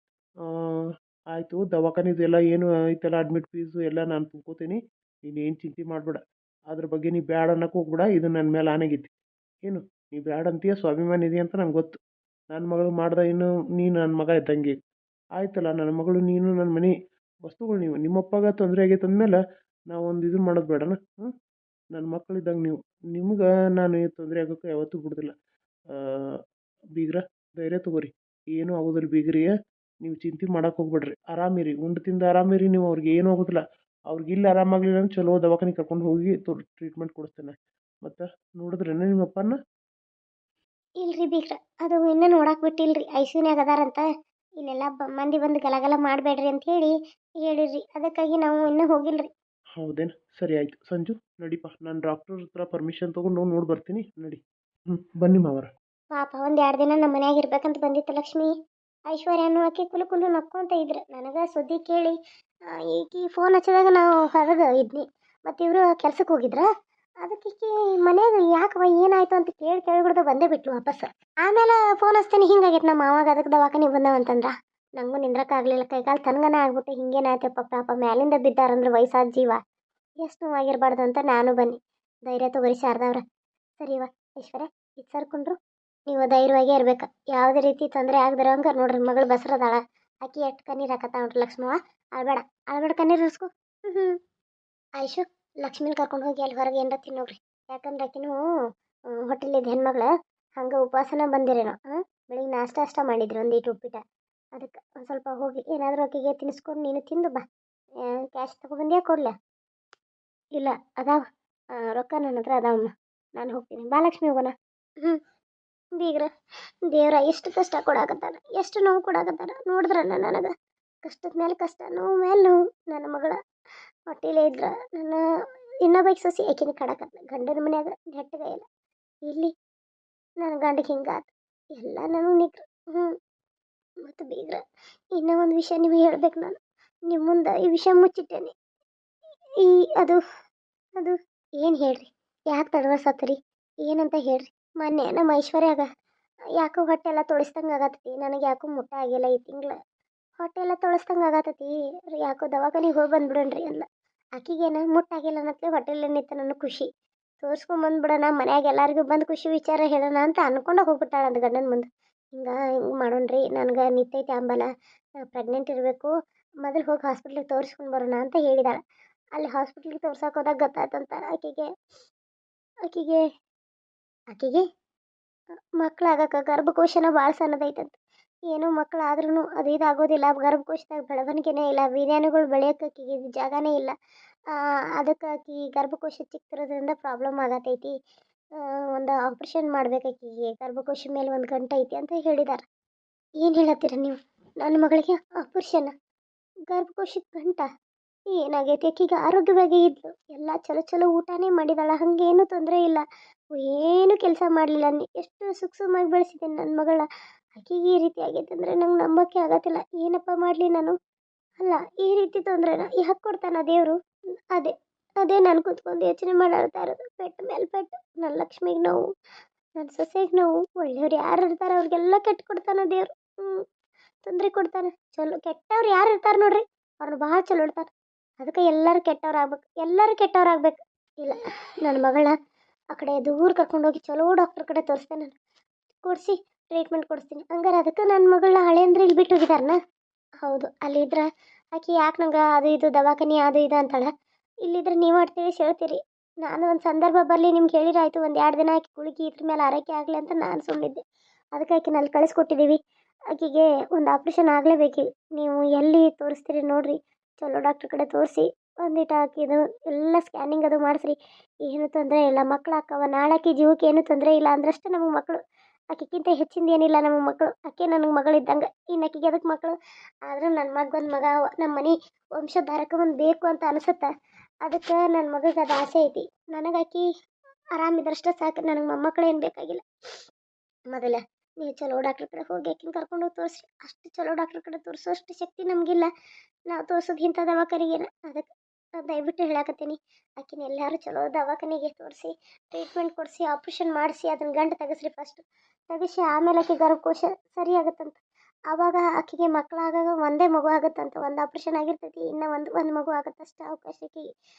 ಆಯಿತು. ದವಾಖಾನಿದು ಎಲ್ಲ ಏನು ಐತೆಲ್ಲ ಅಡ್ಮಿಟ್ ಫೀಸು ಎಲ್ಲ ನಾನು ತುಂಬ್ಕೋತೀನಿ. ನೀನೇನು ಚಿಂತೆ ಮಾಡಬೇಡ. ಅದ್ರ ಬಗ್ಗೆ ನೀ ಬ್ಯಾಡ ಅನ್ನಕ್ಕೆ ಹೋಗ್ಬೇಡ. ಇದು ನನ್ನ ಮೇಲೆ ಆನೆಗೈತಿ. ಏನು ನೀ ಬ್ಯಾಡ ಅಂತೀಯ, ಸ್ವಾಭಿಮಾನಿ ಇದೆ ಅಂತ ನಂಗೆ ಗೊತ್ತು. ನನ್ನ ಮಗಳು ಮಾಡ್ದೆ, ಇನ್ನು ನೀನು ನನ್ನ ಮಗ ಇದ್ದಂಗೆ. ಆಯ್ತಲ್ಲ, ನನ್ನ ಮಗಳು ನೀನು ನನ್ನ ಮನೆ ವಸ್ತುಗಳು ನೀವು. ನಿಮ್ಮಪ್ಪಗೆ ತೊಂದರೆ ಆಗೈತೆ ಅಂದಮೇಲೆ ನಾವು ಒಂದು ಇದನ್ನು ಮಾಡೋದು ಬೇಡನ? ನನ್ನ ಮಕ್ಕಳಿದ್ದಂಗೆ ನೀವು. ನಿಮ್ಗೆ ನಾನು ತೊಂದರೆ ಆಗೋಕ್ಕೆ ಯಾವತ್ತೂ ಬಿಡೋದಿಲ್ಲ. ಬೀಗ್ರ, ಧೈರ್ಯ ತಗೋರಿ. ಏನೂ ಆಗೋದಿಲ್ಲ ಬೀಗ್ರಿಗೆ. ನೀವು ಚಿಂತೆ ಮಾಡಕ್ಕೆ ಹೋಗ್ಬೇಡ್ರಿ. ಆರಾಮಿರಿ, ಉಂಡು ತಿಂದು ಆರಾಮಿರಿ. ನೀವು ಅವ್ರಿಗೆ ಏನೂ ಆಗೋದಿಲ್ಲ. ಅವ್ರಿಗೆ ಇಲ್ಲಿ ಆರಾಮಾಗಲಿಲ್ಲ ಅಂದ್ರೆ ಚಲೋ ದವಾಖಾನೆ ಕರ್ಕೊಂಡು ಹೋಗಿ ಟ್ರೀಟ್ಮೆಂಟ್ ಕೊಡಿಸ್ತೇನೆ. ಮತ್ತು ನೋಡಿದ್ರೇನೆ ನಿಮ್ಮ ಅಪ್ಪನ? ಇಲ್ರಿ ಬೀಗ್ರ, ಅದು ಇನ್ನೂ ನೋಡಕ್ಕೆ ಬಿಟ್ಟಿಲ್ರಿ. ಐಸಿನ್ಯಾಗ ಅದಾರಂತ. ಇಲ್ಲೆಲ್ಲ ಮಂದಿ ಬಂದು ಗಲಗಲ ಮಾಡಬೇಡ್ರಿ ಅಂತ ಹೇಳಿರಿ. ಅದಕ್ಕಾಗಿ ನಾವು ಇನ್ನೂ ಹೋಗಿಲ್ರಿ. ಹೌದೇನು? ಸರಿ ಆಯಿತು. ಸಂಜು, ನಡಿಪ. ನಾನು ಡಾಕ್ಟರ್ ಹತ್ರ ಪರ್ಮಿಷನ್ ತೊಗೊಂಡು ನೋಡಿ ಬರ್ತೀನಿ. ನಡಿ. ಬನ್ನಿ ಮಾವರ. ಪಾಪ, ಒಂದು 2 ದಿನ ನಮ್ಮ ಮನ್ಯಾಗ ಇರ್ಬೇಕಂತ ಬಂದಿತ್ತು ಲಕ್ಷ್ಮಿ. ಐಶ್ವರ್ಯನೂ ಆಕೆ ಕುಲು ನಕ್ಕೊಂತ ಇದ್ರು. ನನಗೆ ಸುದ್ದಿ ಕೇಳಿ ಈಕಿ ಫೋನ್ ಹಚ್ಚಿದಾಗ ನಾವು ಹೊರಗೆ ಇದ್ನಿ. ಮತ್ತು ಇವರು ಕೆಲ್ಸಕ್ಕೆ ಹೋಗಿದ್ರ. ಅದಕ್ಕೆ ಈಕಿ ಮನ್ಯಾಗ ಯಾಕವ ಏನಾಯ್ತು ಅಂತ ಕೇಳ್ಬಿಡ್ದು ಬಂದೇ ಬಿಟ್ಲು ವಾಪಸ್. ಆಮೇಲೆ ಫೋನ್ ಹಚ್ತೇನೆ, ಹಿಂಗಾಗೈತೆ ನಮ್ಮ ಮಾವಾಗ, ಅದಕ್ಕೆ ದವಾಖಾನಿಗೆ ಬಂದವಂತಂದ್ರ. ನಂಗೂ ನಿಂದ್ರಕ್ಕಾಗಲಿಲ್ಲ, ಕೈಕಾಲು ತನ್ಗನ ಆಗ್ಬಿಟ್ಟು. ಹಿಂಗೇನಾಯ್ತಪ್ಪ ಪಾಪ, ಮ್ಯಾಲಿಂದ ಬಿದ್ದಾರಂದ್ರೆ ವಯಸ್ಸಾದ ಜೀವ, ಎಷ್ಟು ನೋವಾಗಿರ್ಬಾರ್ದು ಅಂತ ನಾನು ಬನ್ನಿ. ಧೈರ್ಯ ತಗೋರಿ ಶಾರದವ್ರ. ಸರಿವ ಐಶ್ವರ್ಯ, ಇದು ಸರ್ಕೊಂಡ್ರು. ನೀವು ಧೈರ್ಯವಾಗೇ ಇರ್ಬೇಕು. ಯಾವುದೇ ರೀತಿ ತೊಂದರೆ ಆಗದಿರೋಂಗ ನೋಡ್ರಿ. ಮಗಳು ಬಸರದಾಳ, ಆಕಿ ಎಷ್ಟು ಕಣ್ಣೀರು ಹಾಕತ್ತ ನೋಡ್ರಿ. ಲಕ್ಷ್ಮವ್ವ, ಅಳ್ಬೇಡ ಕಣ್ಣೀರು ಇರಿಸ್ಕೊ. ಆಯ್ಶು, ಲಕ್ಷ್ಮಿನ ಕರ್ಕೊಂಡು ಹೋಗಿ ಅಲ್ಲಿ ಹೊರಗೆ ಏನಾರ ತಿನ್ನೋಗ್ರಿ. ಯಾಕಂದ್ರೆ ಆಕಿನೂ ಹೋಟೆಲಿದ್ದು ಹೆಣ್ಮಗಳು, ಹಂಗೆ ಉಪವಾಸನ ಬಂದಿರೇನೋ. ಬೆಳಿಗ್ಗೆ ನಾಷ್ಟ ಅಷ್ಟ ಮಾಡಿದ್ರು, ಒಂದೀಟು ಉಪ್ಪಿಟ. ಅದಕ್ಕೆ ಒಂದು ಸ್ವಲ್ಪ ಹೋಗಿ ಏನಾದರೂ ಆಕೆಗೆ ತಿನ್ನಿಸ್ಕೊಂಡು ನೀನು ತಿಂದು ಬಾ. ಕ್ಯಾಶ್ ತಗೊಬಂದ್ಯಾ ಕೊಡ್ಲ? ಇಲ್ಲ, ಅದಾವ ರೊಕ್ಕ ನನ್ನ ಹತ್ರ ಅದಾವಮ್ಮ. ನಾನು ಹೋಗ್ತೀನಿ. ಬಾ ಲಕ್ಷ್ಮಿ, ಹೋಗೋಣ. ಬೀಗ್ರ, ದೇವ್ರ ಎಷ್ಟು ಕಷ್ಟ ಕೊಡಾಕತ್ತಾರ, ಎಷ್ಟು ನೋವು ಕೊಡಾಕತ್ತಾರ ನೋಡಿದ್ರಣ್ಣ ನನಗೆ. ಕಷ್ಟದ ಮೇಲೆ ಕಷ್ಟ, ನೋವು ಮೇಲೆ ನೋವು. ನನ್ನ ಮಗಳ ಹೊಟ್ಟೆಲೇ ಇದ್ರ ನನ್ನ ಇನ್ನೊಬ್ಬಾಕಿ ಸೊಸಿ ಆಕಿನ ಕಡಕತ್ತ ಗಂಡನ ಮನ್ಯಾಗ ನೆಟ್ಟಗ ಇಲ್ಲ. ಇಲ್ಲಿ ನನ್ನ ಗಂಡಗೆ ಹಿಂಗಾತು. ಎಲ್ಲ ನಾನು ನಿಗ್ರ. ಮತ್ತು ಬೀಗ್ರ, ಇನ್ನೂ ಒಂದು ವಿಷಯ ನಿಮಗೆ ಹೇಳ್ಬೇಕು. ನಾನು ನಿಮ್ಮ ಮುಂದೆ ಈ ವಿಷಯ ಮುಚ್ಚಿಟ್ಟೇನೆ. ಈ ಅದು ಅದು ಏನು ಹೇಳ್ರಿ, ಯಾಕೆ ತಡವರ್ಸತ್ತೀರಿ, ಏನಂತ ಹೇಳ್ರಿ. ಮೊನ್ನೆ ನಮ್ಮ ಐಶ್ವರ್ಯಾಗ ಯಾಕೋ ಹೊಟ್ಟೆ ಎಲ್ಲ ತೊಳಸ್ದಂಗೆ ಆಗತ್ತೈತಿ. ನನಗೆ ಯಾಕೋ ಮುಟ್ಟ ಆಗಿಲ್ಲ ಈ ತಿಂಗಳು. ಹೊಟ್ಟೆ ಎಲ್ಲ ತೊಳಸ್ದಂಗೆ ಆಗತ್ತೈತಿ. ಯಾಕೋ ದವಾಖಾನಿಗೆ ಹೋಗಿ ಬಂದ್ಬಿಡೋಣ್ರಿ ಅಂದ್ಲ. ಆಕಿಗೇನ ಮುಟ್ಟಾಗಿಲ್ಲ ಅನ್ನತ್ಲೆ ಹೊಟ್ಟೆಲ್ಲ ನಿಂತ ನನ್ನ ಖುಷಿ. ತೋರಿಸ್ಕೊಂಬಂದ್ಬಿಡೋಣ ಮನ್ಯಾಗ ಎಲ್ಲರಿಗೂ ಬಂದು ಖುಷಿ ವಿಚಾರ ಹೇಳೋಣ ಅಂತ ಅನ್ಕೊಂಡು ಹೋಗ್ಬಿಟ್ಟಾಳ ಅಂದ ಗಂಡನ ಮುಂದೆ. ಹಿಂಗೆ ಮಾಡೋಣ್ರಿ, ನನಗೆ ನಿಂತೈತೆ ಅಂಬಲ, ಪ್ರೆಗ್ನೆಂಟ್ ಇರಬೇಕು, ಮೊದಲು ಹೋಗಿ ಹಾಸ್ಪಿಟ್ಲಿಗೆ ತೋರಿಸ್ಕೊಂಡು ಬರೋಣ ಅಂತ ಹೇಳಿದಾಳೆ. ಅಲ್ಲಿ ಹಾಸ್ಪಿಟ್ಲಿಗೆ ತೋರ್ಸಕ್ಕೆ ಹೋದಾಗ ಗೊತ್ತಾಯ್ತಂತ ಆಕೆಗೆ ಆಕೆಗೆ ಆಕೆಗೆ ಮಕ್ಕಳಾಗಕ್ಕೆ ಗರ್ಭಕೋಶನ ಭಾಳ ಸಣ್ಣದೈತಂತ. ಏನೋ ಮಕ್ಕಳಾದ್ರೂ ಅದು ಇದಾಗೋದಿಲ್ಲ, ಗರ್ಭಕೋಶದಾಗ ಬೆಳವಣಿಗೆನೇ ಇಲ್ಲ, ವೀರ್ಯಾಣುಗಳು ಬೆಳೆಯೋಕೆ ಆಕೆಗೆ ಜಾಗನೇ ಇಲ್ಲ. ಅದಕ್ಕೆ ಆಕೆ ಗರ್ಭಕೋಶ ಚಿಕ್ಕಿರೋದ್ರಿಂದ ಪ್ರಾಬ್ಲಮ್ ಆಗತೈತಿ. ಒಂದು ಆಪ್ರೇಷನ್ ಮಾಡ್ಬೇಕು ಆಕೆಗೆ, ಗರ್ಭಕೋಶ ಮೇಲೆ ಒಂದು ಗಂಟೆ ಐತಿ ಅಂತ ಹೇಳಿದಾರೆ. ಏನು ಹೇಳತ್ತೀರ ನೀವು? ನನ್ನ ಮಗಳಿಗೆ ಆಪರೇಷನ್, ಗರ್ಭಕೋಶಕ್ಕೆ ಗಂಟ? ಏನಾಗೈತಿ? ಆಕೆಗೆ ಆರೋಗ್ಯವಾಗಿ ಇದ್ಲು, ಎಲ್ಲ ಚಲೋ ಚಲೋ ಊಟನೇ ಮಾಡಿದಾಳ, ಹಂಗೇನು ತೊಂದರೆ ಇಲ್ಲ, ಏನು ಕೆಲಸ ಮಾಡಲಿಲ್ಲ. ಎಷ್ಟು ಸುಖವಾಗಿ ಬೆಳೆಸಿದ್ದೇನೆ ನನ್ನ ಮಗಳ. ಆಕೆಗೆ ಈ ರೀತಿ ಆಗೈತೆ ಅಂದರೆ ನಂಗೆ ನಂಬೋಕೆ ಆಗತ್ತಿಲ್ಲ. ಏನಪ್ಪ ಮಾಡಲಿ ನಾನು? ಅಲ್ಲ, ಈ ರೀತಿ ತೊಂದರೆನ ಯಾಕೆ ಕೊಡ್ತಾನ ದೇವರು? ಅದೇ ಅದೇ ನಾನು ಕೂತ್ಕೊಂಡು ಯೋಚನೆ ಮಾಡಾಡ್ತಾ ಇರೋದು. ಪೆಟ್ಟು ಮೇಲೆ ಪೆಟ್ಟು. ನನ್ನ ಲಕ್ಷ್ಮಿಗೆ ನೋವು, ನನ್ನ ಸೊಸೆಗೆ ನೋವು. ಒಳ್ಳೆಯವ್ರು ಯಾರು ಇರ್ತಾರೆ ಅವ್ರಿಗೆಲ್ಲ ಕೆಟ್ಟು ಕೊಡ್ತಾನೆ ದೇವರು. ತೊಂದರೆ ಕೊಡ್ತಾನೆ. ಚಲೋ ಕೆಟ್ಟವ್ರು ಯಾರು ಇರ್ತಾರೆ ನೋಡ್ರಿ, ಅವ್ರನ್ನ ಭಾಳ ಚಲೋ ಇಡ್ತಾರೆ. ಅದಕ್ಕೆ ಎಲ್ಲರೂ ಕೆಟ್ಟವ್ರಾಗ್ಬೇಕು, ಎಲ್ಲರೂ ಕೆಟ್ಟವ್ರಾಗ್ಬೇಕು. ಇಲ್ಲ, ನನ್ನ ಮಗಳನ್ನ ಆ ಕಡೆ ದೂರ ಕರ್ಕೊಂಡೋಗಿ ಚಲೋ ಡಾಕ್ಟ್ರ್ ಕಡೆ ತೋರಿಸ್ತೇನೆ, ನಾನು ಕೊಡಿಸಿ ಟ್ರೀಟ್ಮೆಂಟ್ ಕೊಡಿಸ್ತೀನಿ. ಹಂಗಾರೆ ಅದಕ್ಕೆ ನನ್ನ ಮಗಳನ್ನ ಹಳೆ ಅಂದ್ರೆ ಇಲ್ಲಿ ಬಿಟ್ಟು ಹೋಗಿದಾರನ? ಹೌದು, ಅಲ್ಲಿದ್ರೆ ಆಕೆ ಯಾಕೆ ನಂಗೆ ಅದು ಇದು ದವಾಖಾನೆ ಅದು ಇದು ಅಂತಾಳೆ. ಇಲ್ಲಿದ್ರೆ ನೀವು ಮಾಡ್ತೀವಿ ಹೇಳ್ತೀರಿ. ನಾನು ಒಂದು ಸಂದರ್ಭ ಬರಲಿ ನಿಮ್ಗೆ ಹೇಳಿರಾಯ್ತು, ಒಂದು 2 ದಿನ ಆಕೆ ಗುಳಿಗೆ ಇದ್ರ ಮೇಲೆ ಆರೈಕೆ ಆಗಲಿ ಅಂತ ನಾನು ಸುಮ್ಮನಿದ್ದೆ. ಅದಕ್ಕೆ ಆಕೆನ ಅಲ್ಲಿ ಕಳಿಸ್ಕೊಟ್ಟಿದ್ದೀವಿ. ಆಕೆಗೆ ಒಂದು ಆಪ್ರೇಷನ್ ಆಗಲೇಬೇಕು. ನೀವು ಎಲ್ಲಿ ತೋರಿಸ್ತೀರಿ ನೋಡಿರಿ, ಚಲೋ ಡಾಕ್ಟ್ರ್ ಕಡೆ ತೋರಿಸಿ ಒಂದಿಟ್ಟು ಆಕಿದು ಎಲ್ಲ ಸ್ಕ್ಯಾನಿಂಗ್ ಅದು ಮಾಡಿಸ್ರಿ. ಏನು ತೊಂದರೆ ಇಲ್ಲ, ಮಕ್ಳು ಆಕ್ಕವ. ನಾಳೆ ಆಕೆ ಜೀವಕ್ಕೆ ಏನು ತೊಂದರೆ ಇಲ್ಲ ಅಂದ್ರಷ್ಟೇ ನಮಗೆ ಮಕ್ಕಳು. ಆಕೆಗಿಂತ ಹೆಚ್ಚಿಂದ ಏನಿಲ್ಲ ನಮಗೆ ಮಕ್ಕಳು. ಆಕೆ ನನಗೆ ಮಗಳಿದ್ದಂಗೆ. ಇನ್ನು ಆಕೆಗೆ ಅದಕ್ಕೆ ಮಕ್ಕಳು ಆದರೂ ನನ್ನ ಮಗೊಂದು ಮಗ ನಮ್ಮ ಮನೆ ವಂಶೋದ್ಧಾರಕ್ಕೆ ಒಂದು ಬೇಕು ಅಂತ ಅನಿಸುತ್ತೆ. ಅದಕ್ಕೆ ನನ್ನ ಮಗಗೆ ಅದು ಆಸೆ ಐತಿ. ನನಗೆ ಆಕೆ ಆರಾಮಿದ್ರಷ್ಟೇ ಸಾಕು, ನನಗೆ ಮೊಮ್ಮಕ್ಕಳು ಏನು ಬೇಕಾಗಿಲ್ಲ. ಮೊದಲ ನೀವು ಚಲೋ ಡಾಕ್ಟ್ರ್ ಕಡೆ ಹೋಗಿ ಆಕಿನ ಕರ್ಕೊಂಡೋಗಿ ತೋರಿಸ್ರಿ. ಅಷ್ಟು ಚಲೋ ಡಾಕ್ಟ್ರ್ ಕಡೆ ತೋರಿಸೋಷ್ಟು ಶಕ್ತಿ ನಮಗಿಲ್ಲ, ನಾವು ತೋರಿಸೋದು ಇಂಥ ದವಾಖಾನಿಗೇನ. ಅದಕ್ಕೆ ದಯವಿಟ್ಟು ಹೇಳಕತ್ತೀನಿ, ಆಕಿನ ಎಲ್ಲರೂ ಚಲೋ ದವಾಖಾನಿಗೆ ತೋರಿಸಿ ಟ್ರೀಟ್ಮೆಂಟ್ ಕೊಡಿಸಿ ಆಪ್ರೇಷನ್ ಮಾಡಿಸಿ ಅದನ್ನ ಗಂಟು ತೆಗೆಸ್ರಿ. ಫಸ್ಟು ತೆಗೆಸಿ ಆಮೇಲೆ ಆಕೆ ಗರ್ಭಕೋಶ ಸರಿ ಆಗುತ್ತಂತ. ಆವಾಗ ಆಕೆಗೆ ಮಕ್ಕಳಾಗಾಗ ಒಂದೇ ಮಗು ಆಗುತ್ತಂತ. ಒಂದು ಆಪ್ರೇಷನ್ ಆಗಿರ್ತೈತಿ, ಇನ್ನೂ ಒಂದು ಮಗು ಆಗುತ್ತೆ ಅಷ್ಟು ಅವಕಾಶ ಆಕೆಗೆ.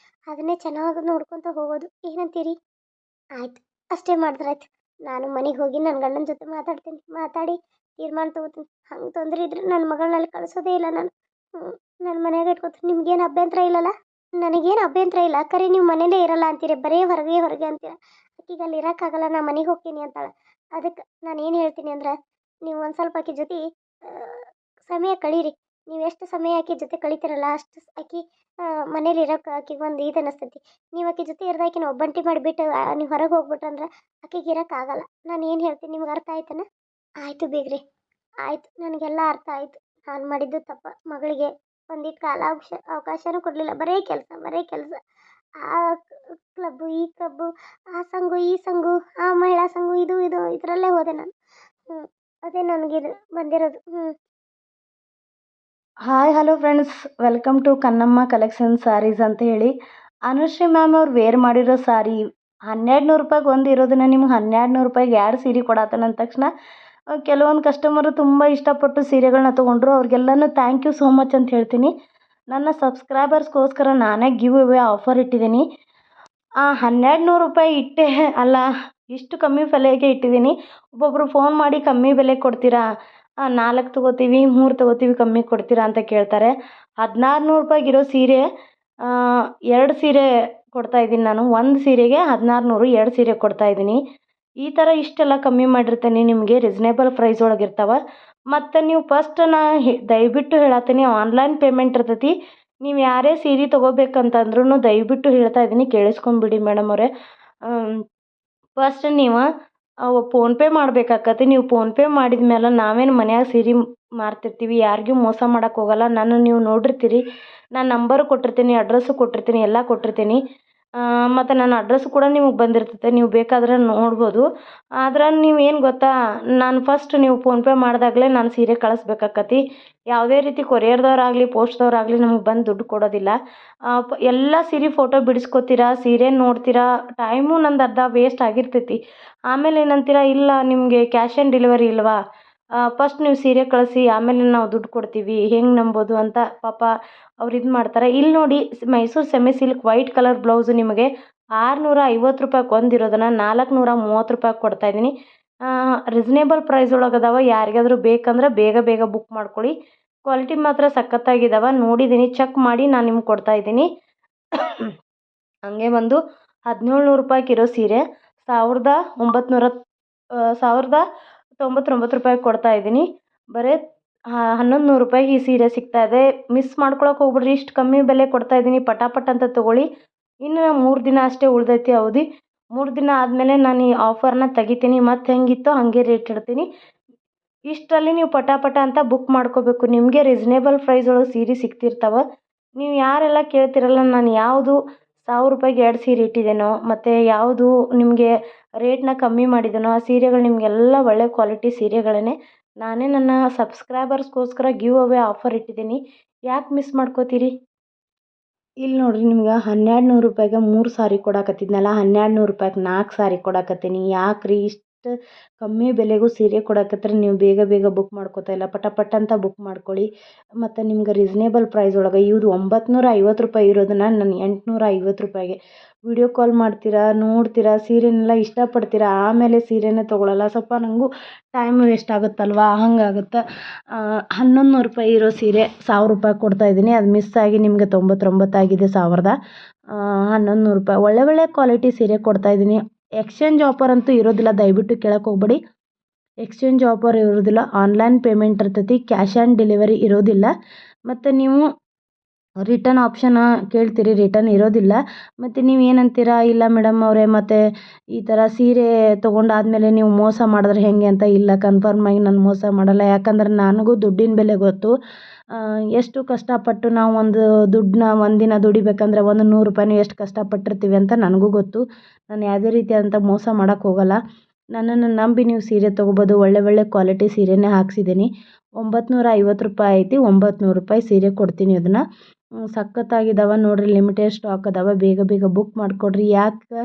ಅದನ್ನೇ ಚೆನ್ನಾಗಿ ನೋಡ್ಕೊತ ಹೋಗೋದು. ಏನಂತೀರಿ? ಆಯ್ತು, ಅಷ್ಟೇ ಮಾಡಿದ್ರಾಯ್ತು. ನಾನು ಮನೆಗೆ ಹೋಗಿ ನನ್ನ ಗಂಡನ ಜೊತೆ ಮಾತಾಡ್ತೀನಿ, ಮಾತಾಡಿ ತೀರ್ಮಾನ ತೊಗೋತೀನಿ. ಹಂಗೆ ತೊಂದರೆ ಇದ್ರೆ ನನ್ನ ಮಗಳನ್ನಲ್ಲಿ ಕಳಿಸೋದೇ ಇಲ್ಲ ನಾನು. ನನ್ನ ಮನೆಯಾಗ ಇಟ್ಕೊತೀನಿ. ನಿಮ್ಗೇನು ಅಭ್ಯಂತರ ಇಲ್ಲಲ್ಲ? ನನಗೇನು ಅಭ್ಯಂತರ ಇಲ್ಲ, ಕರೆ ನೀವು ಮನೇಲೇ ಇರಲ್ಲ ಅಂತೀರಿ, ಬರೀ ಹೊರಗೆ ಹೊರಗೆ ಅಂತೀರ. ಆಕೆಗೆ ಅಲ್ಲಿ ಇರೋಕ್ಕಾಗಲ್ಲ, ನಾ ಮನೆಗೆ ಹೋಗ್ತೀನಿ ಅಂತಾಳೆ. ಅದಕ್ಕೆ ನಾನು ಏನು ಹೇಳ್ತೀನಿ ಅಂದ್ರೆ, ನೀವು ಒಂದು ಸ್ವಲ್ಪ ಆಕೆ ಜೊತೆ ಸಮಯ ಕಳೀರಿ. ನೀವು ಎಷ್ಟು ಸಮಯ ಆಕೆ ಜೊತೆ ಕಳಿತೀರಲ್ಲ ಅಷ್ಟು ಆಕೆ ಮನೇಲಿ ಇರೋಕೆ ಆಕೆಗೆ ಒಂದು ಇದು ಅನ್ನಿಸ್ತೈತಿ. ನೀವು ಆಕೆ ಜೊತೆ ಇರೋದು ಆಕೆನ ಒಬ್ಬಂಟಿ ಮಾಡಿಬಿಟ್ಟು ನೀವು ಹೊರಗೆ ಹೋಗ್ಬಿಟ್ರಂದ್ರೆ ಆಕೆಗೆ ಇರೋಕ್ಕಾಗಲ್ಲ. ನಾನು ಏನು ಹೇಳ್ತೀನಿ ನಿಮ್ಗೆ ಅರ್ಥ ಆಯ್ತಾನ? ಆಯಿತು ಬೀಗ್ರಿ, ಆಯಿತು, ನನಗೆಲ್ಲ ಅರ್ಥ ಆಯಿತು. ನಾನು ಮಾಡಿದ್ದು ತಪ್ಪ. ಮಗಳಿಗೆ ಒಂದಿಟ್ಟು ಅವಕಾಶನೂ ಕೊಡಲಿಲ್ಲ. ಬರೀ ಕೆಲಸ, ಬರೀ ಕೆಲಸ. ಆ ಕ್ಲಬ್ಬು, ಈ ಕ್ಲಬ್ಬು, ಆ ಸಂಘು, ಈ ಸಂಘು, ಆ ಮಹಿಳಾ ಸಂಘ, ಇದು ಇದರಲ್ಲೇ ಹೋದೆ ನಾನು. ಅದೇ ನನಗಿದು ಬಂದಿರೋದು. Hi hello friends, welcome to Kannamma collection sarees ಅಂತ ಹೇಳಿ. ಅನುಶ್ರೀ ಮ್ಯಾಮ್ ಅವ್ರು ವೇರ್ ಮಾಡಿರೋ ಸಾರಿ 1200 ರೂಪಾಯಿಗೆ ಒಂದು ಇರೋದನ್ನ ನಿಮ್ಗೆ 1200 ರೂಪಾಯಿಗೆ 2 ಸೀರೆ ಕೊಡತ್ತಾನ ಅಂದ ತಕ್ಷಣ ಕೆಲವೊಂದು ಕಸ್ಟಮರು ತುಂಬ ಇಷ್ಟಪಟ್ಟು ಸೀರೆಗಳನ್ನ ತೊಗೊಂಡ್ರು. ಅವ್ರಿಗೆಲ್ಲನೂ ಥ್ಯಾಂಕ್ ಯು ಸೋ ಮಚ್ ಅಂತ ಹೇಳ್ತೀನಿ. ನನ್ನ ಸಬ್ಸ್ಕ್ರೈಬರ್ಸ್ಗೋಸ್ಕರ ನಾನೇ ಗಿವ್ ಅವೇ ಆಫರ್ ಇಟ್ಟಿದ್ದೀನಿ. 1200 ರೂಪಾಯಿ ಇಟ್ಟೆ ಅಲ್ಲ, ಇಷ್ಟು ಕಮ್ಮಿ ಬೆಲೆಗೆ ಇಟ್ಟಿದ್ದೀನಿ. ಒಬ್ಬೊಬ್ಬರು ಫೋನ್ ಮಾಡಿ ಕಮ್ಮಿ ಬೆಲೆ ಕೊಡ್ತೀರಾ, 4 ತೊಗೋತೀವಿ, 3 ತೊಗೋತೀವಿ, ಕಮ್ಮಿ ಕೊಡ್ತೀರಾ ಅಂತ ಕೇಳ್ತಾರೆ. 1600 ರೂಪಾಯಿಗಿರೋ ಸೀರೆ 2 ಸೀರೆ ಕೊಡ್ತಾಯಿದ್ದೀನಿ ನಾನು. ಒಂದು ಸೀರೆಗೆ 1600, 2 ಸೀರೆ ಕೊಡ್ತಾಯಿದ್ದೀನಿ. ಈ ಥರ ಇಷ್ಟೆಲ್ಲ ಕಮ್ಮಿ ಮಾಡಿರ್ತೀನಿ ನಿಮಗೆ, ರೀಸ್ನೇಬಲ್ ಪ್ರೈಸ್ ಒಳಗೆ ಇರ್ತಾವೆ. ಮತ್ತು ನೀವು ಫಸ್ಟ್ ದಯವಿಟ್ಟು ಹೇಳತ್ತೀನಿ, ಆನ್ಲೈನ್ ಪೇಮೆಂಟ್ ಇರ್ತೈತಿ. ನೀವು ಯಾರೇ ಸೀರೆ ತೊಗೋಬೇಕಂತಂದ್ರೂ ದಯವಿಟ್ಟು ಹೇಳ್ತಾ ಇದ್ದೀನಿ, ಕೇಳಿಸ್ಕೊಂಬಿಡಿ ಮೇಡಮ್ ಅವರೇ. ಫಸ್ಟ್ ನೀವು ಅವು ಫೋನ್ಪೇ ಮಾಡ್ಬೇಕಾಕತಿ. ನೀವು ಫೋನ್ಪೇ ಮಾಡಿದ ಮೇಲೆ ನಾವೇನು ಮನ್ಯಾಗ ಸೀರೆ ಮಾರ್ತಿರ್ತೀವಿ, ಯಾರಿಗೂ ಮೋಸ ಮಾಡಕ್ಕೆ ಹೋಗಲ್ಲ. ನನ್ನ ನೀವು ನೋಡಿರ್ತೀರಿ, ನಾನು ನಂಬರು ಕೊಟ್ಟಿರ್ತೀನಿ, ಅಡ್ರೆಸ್ಸು ಕೊಟ್ಟಿರ್ತೀನಿ, ಎಲ್ಲ ಕೊಟ್ಟಿರ್ತೀನಿ. ಮತ್ತು ನನ್ನ ಅಡ್ರೆಸ್ ಕೂಡ ನಿಮಗೆ ಬಂದಿರ್ತೈತೆ, ನೀವು ಬೇಕಾದ್ರೆ ನೋಡ್ಬೋದು. ಆದ್ರೆ ನೀವು ಏನು ಗೊತ್ತಾ, ನಾನು ಫಸ್ಟ್ ನೀವು ಫೋನ್ಪೇ ಮಾಡಿದಾಗಲೇ ನಾನು ಸೀರೆ ಕಳಿಸ್ಬೇಕಾಕತಿ. ಯಾವುದೇ ರೀತಿ ಕೊರಿಯರ್ದವ್ರಾಗಲಿ ಪೋಸ್ಟ್ದವ್ರಾಗಲಿ ನಮಗೆ ಬಂದು ದುಡ್ಡು ಕೊಡೋದಿಲ್ಲ. ಎಲ್ಲ ಸೀರೆ ಫೋಟೋ ಬಿಡಿಸ್ಕೊತೀರಾ, ಸೀರೆ ನೋಡ್ತೀರಾ, ಟೈಮು ನಂದು ಅರ್ಧ ವೇಸ್ಟ್ ಆಗಿರ್ತೈತಿ. ಆಮೇಲೆ ಏನಂತೀರ, ಇಲ್ಲ ನಿಮಗೆ ಕ್ಯಾಶ್ ಆನ್ ಡೆಲಿವರಿ ಇಲ್ವಾ, ಫಸ್ಟ್ ನೀವು ಸೀರೆ ಕಳಿಸಿ ಆಮೇಲೆ ನಾವು ದುಡ್ಡು ಕೊಡ್ತೀವಿ, ಹೆಂಗೆ ನಂಬೋದು ಅಂತ ಪಾಪ ಅವ್ರು ಇದು ಮಾಡ್ತಾರೆ. ಇಲ್ಲಿ ನೋಡಿ, Mysuru semi silk white colour blouse ನಿಮಗೆ 650 ರೂಪಾಯಿಗೆ ಒಂದಿರೋದನ್ನು 430 ರೂಪಾಯಿಗೆ ಕೊಡ್ತಾಯಿದ್ದೀನಿ. ರೀಸನೇಬಲ್ ಪ್ರೈಸ್ ಒಳಗೆ ಅದಾವ. ಯಾರಿಗಾದ್ರೂ ಬೇಕಂದ್ರೆ ಬೇಗ ಬೇಗ ಬುಕ್ ಮಾಡ್ಕೊಳ್ಳಿ. ಕ್ವಾಲಿಟಿ ಮಾತ್ರ ಸಖತ್ತಾಗಿದ್ದಾವೆ. ನೋಡಿದ್ದೀನಿ, ಚೆಕ್ ಮಾಡಿ ನಾನು ನಿಮ್ಗೆ ಕೊಡ್ತಾಯಿದ್ದೀನಿ. ಹಂಗೆ ಒಂದು 1700 ರೂಪಾಯಿಗೆ ಇರೋ ಸೀರೆ 1099 ರೂಪಾಯಿಗೆ ಕೊಡ್ತಾಯಿದ್ದೀನಿ. ಬರೀ 1100 ರೂಪಾಯಿಗೆ ಈ ಸೀರೆ ಸಿಗ್ತಾಯಿದೆ. ಮಿಸ್ ಮಾಡ್ಕೊಳಕ್ಕೆ ಹೋಗ್ಬಿಡ್ರಿ, ಇಷ್ಟು ಕಮ್ಮಿ ಬೆಲೆ ಕೊಡ್ತಾಯಿದ್ದೀನಿ. ಪಟಾಪಟ್ ಅಂತ ತೊಗೊಳ್ಳಿ. ಇನ್ನು 3 ದಿನ ಅಷ್ಟೇ ಉಳ್ದೈತಿ ಅವಧಿ. 3 ದಿನ ಆದಮೇಲೆ ನಾನು ಈ ಆಫರ್ನ ತೆಗಿತೀನಿ. ಮತ್ತು ಹೆಂಗಿತ್ತೋ ಹಾಗೆ ರೇಟ್ ಇಡ್ತೀನಿ. ಇಷ್ಟರಲ್ಲಿ ನೀವು ಪಟಾಪಟ ಅಂತ ಬುಕ್ ಮಾಡ್ಕೋಬೇಕು. ನಿಮಗೆ ರೀಸನೇಬಲ್ ಪ್ರೈಸ್ ಒಳಗೆ ಸೀರೆ ಸಿಗ್ತಿರ್ತಾವೆ. ನೀವು ಯಾರೆಲ್ಲ ಕೇಳ್ತಿರಲ್ಲ, ನಾನು ಯಾವುದು 1000 ರೂಪಾಯಿಗೆ 2 ಸೀರೆ ಇಟ್ಟಿದ್ದೇನೋ, ಮತ್ತು ಯಾವುದು ನಿಮಗೆ ರೇಟ್ನ ಕಮ್ಮಿ ಮಾಡಿದ್ದೇನೋ, ಆ ಸೀರೆಗಳು ನಿಮಗೆಲ್ಲ ಒಳ್ಳೆ ಕ್ವಾಲಿಟಿ ಸೀರೆಗಳೇ. ನಾನೇ ನನ್ನ ಸಬ್ಸ್ಕ್ರೈಬರ್ಸ್ಗೋಸ್ಕರ ಗಿವ್ ಅವೇ ಆಫರ್ ಇಟ್ಟಿದ್ದೀನಿ. ಯಾಕೆ ಮಿಸ್ ಮಾಡ್ಕೋತೀರಿ? ಇಲ್ಲಿ ನೋಡಿರಿ, ನಿಮ್ಗೆ 1200 ರೂಪಾಯಿಗೆ 3 ಸಾರಿ ಕೊಡಕತ್ತಿದ್ನಲ್ಲ, 1200 ರೂಪಾಯಿಗೆ 4 ಸಾರಿ ಕೊಡಕತ್ತೀನಿ. ಯಾಕೆ ರೀ ಇಷ್ಟು ಕಮ್ಮಿ ಬೆಲೆಗೂ ಸೀರೆ ಕೊಡಕತ್ತೀರಿ? ನೀವು ಬೇಗ ಬೇಗ ಬುಕ್ ಮಾಡ್ಕೋತಾ ಇಲ್ಲ, ಪಟ ಅಂತ ಬುಕ್ ಮಾಡ್ಕೊಳ್ಳಿ. ಮತ್ತು ನಿಮ್ಗೆ ರೀಸನೇಬಲ್ ಪ್ರೈಸ್ ಒಳಗೆ ಇವ್ದು 950 ರೂಪಾಯಿ ಇರೋದನ್ನು ನಾನು 850 ರೂಪಾಯಿಗೆ. ವಿಡಿಯೋ ಕಾಲ್ ಮಾಡ್ತೀರಾ, ನೋಡ್ತೀರಾ, ಸೀರೆನೆಲ್ಲ ಇಷ್ಟಪಡ್ತೀರಾ, ಆಮೇಲೆ ಸೀರೆನೇ ತೊಗೊಳಲ್ಲ. ಸ್ವಲ್ಪ ನನಗೂ ಟೈಮ್ ವೇಸ್ಟ್ ಆಗುತ್ತಲ್ವ, ಹಂಗಾಗುತ್ತೆ. 1100 ರೂಪಾಯಿ ಇರೋ ಸೀರೆ 1000 ರೂಪಾಯಿ ಕೊಡ್ತಾಯಿದ್ದೀನಿ. ಅದು ಮಿಸ್ ಆಗಿ ನಿಮಗೆ 99 ಆಗಿದೆ. 1100 ರೂಪಾಯಿ ಒಳ್ಳೆ ಕ್ವಾಲಿಟಿ ಸೀರೆ ಕೊಡ್ತಾಯಿದ್ದೀನಿ. ಎಕ್ಸ್ಚೇಂಜ್ ಆಫರ್ ಅಂತೂ ಇರೋದಿಲ್ಲ, ದಯವಿಟ್ಟು ಕೇಳಕ್ಕೆ ಹೋಗ್ಬೇಡಿ. ಎಕ್ಸ್ಚೇಂಜ್ ಆಫರ್ ಇರೋದಿಲ್ಲ. ಆನ್ಲೈನ್ ಪೇಮೆಂಟ್ ಇರ್ತೈತಿ, ಕ್ಯಾಶ್ ಆನ್ ಡೆಲಿವರಿ ಇರೋದಿಲ್ಲ. ಮತ್ತು ನೀವು ರಿಟರ್ನ್ ಆಪ್ಷನ್ ಕೇಳ್ತೀರಿ, ರಿಟರ್ನ್ ಇರೋದಿಲ್ಲ. ಮತ್ತು ನೀವು ಏನಂತೀರಾ, ಇಲ್ಲ ಮೇಡಮ್ ಅವರೇ, ಮತ್ತು ಈ ಥರ ಸೀರೆ ತೊಗೊಂಡಾದ್ಮೇಲೆ ನೀವು ಮೋಸ ಮಾಡಿದ್ರೆ ಹೇಗೆ ಅಂತ. ಇಲ್ಲ, ಕನ್ಫರ್ಮ್ ಆಗಿ ನಾನು ಮೋಸ ಮಾಡಲ್ಲ. ಯಾಕಂದ್ರೆ ನನಗೂ ದುಡ್ಡಿನ ಬೆಲೆ ಗೊತ್ತು. ಎಷ್ಟು ಕಷ್ಟಪಟ್ಟು ನಾವು ಒಂದು ದುಡ್ಡನ್ನ ಒಂದಿನ ದುಡಿಬೇಕಂದ್ರೆ 100 ರೂಪಾಯಿನೂ ಎಷ್ಟು ಕಷ್ಟಪಟ್ಟಿರ್ತೀವಿ ಅಂತ ನನಗೂ ಗೊತ್ತು. ನಾನು ಯಾವುದೇ ರೀತಿಯಾದಂಥ ಮೋಸ ಮಾಡೋಕ್ಕೆ ಹೋಗಲ್ಲ. ನನ್ನನ್ನು ನಂಬಿ ನೀವು ಸೀರೆ ತೊಗೋಬೋದು. ಒಳ್ಳೆ ಕ್ವಾಲಿಟಿ ಸೀರೆನೇ ಹಾಕ್ಸಿದ್ದೀನಿ. 950 ರೂಪಾಯಿ ಐತಿ, 900 ರೂಪಾಯಿ ಸೀರೆ ಕೊಡ್ತೀನಿ. ಅದನ್ನು ಸಖತ್ತಾಗಿದ್ದಾವೆ ನೋಡಿರಿ. ಲಿಮಿಟೆಡ್ ಸ್ಟಾಕ್ ಅದಾವೆ. ಬೇಗ ಬೇಗ ಬುಕ್ ಮಾಡಿಕೊಡ್ರಿ. ಯಾಕೆ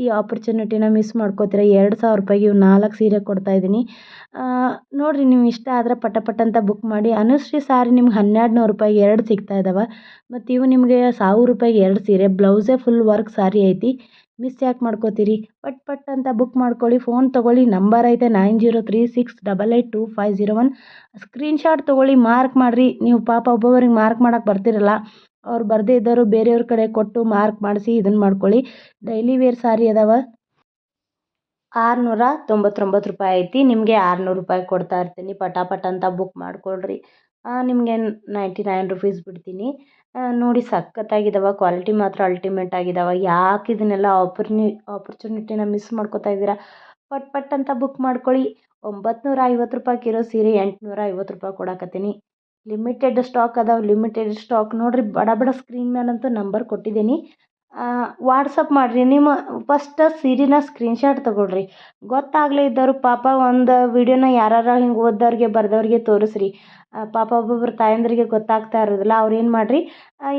ಈ ಆಪರ್ಚುನಿಟಿನ ಮಿಸ್ ಮಾಡ್ಕೋತೀರ? 2000 ರೂಪಾಯಿಗೆ ಇವು 4 ಸೀರೆ ಕೊಡ್ತಾಯಿದ್ದೀನಿ. ನೋಡಿರಿ, ನೀವು ಇಷ್ಟ ಆದರೆ ಪಟ ಅಂತ ಬುಕ್ ಮಾಡಿ. ಅನುಶ್ರೀ ಸಾರಿ ನಿಮ್ಗೆ 1200 ರೂಪಾಯಿಗೆ 2 ಸಿಗ್ತಾ ಇದ್ದಾವೆ. ಮತ್ತು ಇವು ನಿಮಗೆ 1000 ರೂಪಾಯಿಗೆ 2 ಸೀರೆ. ಬ್ಲೌಸೇ ಫುಲ್ ವರ್ಕ್ ಸಾರಿ ಐತಿ. ಮಿಸ್ ಯಾಕೆ ಮಾಡ್ಕೋತೀರಿ? ಪಟ್ ಅಂತ ಬುಕ್ ಮಾಡ್ಕೊಳ್ಳಿ. ಫೋನ್ ತೊಗೊಳ್ಳಿ, ನಂಬರ್ ಐತೆ 9036882501. ಸ್ಕ್ರೀನ್ಶಾಟ್ ತೊಗೊಳ್ಳಿ, ಮಾರ್ಕ್ ಮಾಡಿರಿ. ನೀವು ಪಾಪ ಒಬ್ಬೊಬ್ಬರಿಗೆ ಮಾರ್ಕ್ ಮಾಡೋಕ್ಕೆ ಬರ್ತಿರಲ್ಲ, ಅವ್ರು ಬರದೇ ಇದ್ದವರು ಬೇರೆಯವ್ರ ಕಡೆ ಕೊಟ್ಟು ಮಾರ್ಕ್ ಮಾಡಿಸಿ ಇದನ್ನು ಮಾಡ್ಕೊಳ್ಳಿ. ಡೈಲಿ ವೇರ್ ಸಾರಿ ಅದಾವ. 699 ರೂಪಾಯಿ ಐತಿ. ನಿಮಗೆ 600 ರೂಪಾಯಿ ಕೊಡ್ತಾ ಇರ್ತೀನಿ. ಪಟ ಅಂತ ಬುಕ್ ಮಾಡಿಕೊಳ್ರಿ. ನಿಮಗೆ 99 ರುಪೀಸ್ ಬಿಡ್ತೀನಿ. ನೋಡಿ, ಸಖತ್ತಾಗಿದ್ದಾವೆ. ಕ್ವಾಲಿಟಿ ಮಾತ್ರ ಅಲ್ಟಿಮೇಟ್ ಆಗಿದ್ದಾವೆ. ಯಾಕೆ ಇದನ್ನೆಲ್ಲ ಆಪರ್ಚುನಿಟಿನ ಮಿಸ್ ಮಾಡ್ಕೋತಾ ಇದ್ದೀರಾ? ಪಟ್ ಅಂತ ಬುಕ್ ಮಾಡ್ಕೊಳ್ಳಿ. 950 ರೂಪಾಯಿಗೆ ಇರೋ ಸೀರೆ 850 ರೂಪಾಯಿ ಕೊಡಕತ್ತೀನಿ. ಲಿಮಿಟೆಡ್ ಸ್ಟಾಕ್ ಅದಾವೆ. ಲಿಮಿಟೆಡ್ ಸ್ಟಾಕ್ ನೋಡಿರಿ. ಬಡ ಸ್ಕ್ರೀನ್ ಮೇಲಂತೂ ನಂಬರ್ ಕೊಟ್ಟಿದ್ದೀನಿ. ವಾಟ್ಸಪ್ ಮಾಡಿರಿ. ನಿಮ್ಮ ಫಸ್ಟ್ ಸೀರೆನ ಸ್ಕ್ರೀನ್ಶಾಟ್ ತೊಗೊಳ್ರಿ. ಗೊತ್ತಾಗಲೇ ಇದ್ದವರು ಪಾಪ ಒಂದು ವಿಡಿಯೋನ ಯಾರು ಹಿಂಗೆ ಓದ್ದವ್ರಿಗೆ ಬರ್ದವ್ರಿಗೆ ತೋರಿಸ್ರಿ. ಪಾಪ ಒಬ್ಬೊಬ್ರು ತಾಯಂದ್ರಿಗೆ ಗೊತ್ತಾಗ್ತಾ ಇರೋದಿಲ್ಲ. ಅವ್ರು ಏನು ಮಾಡಿರಿ,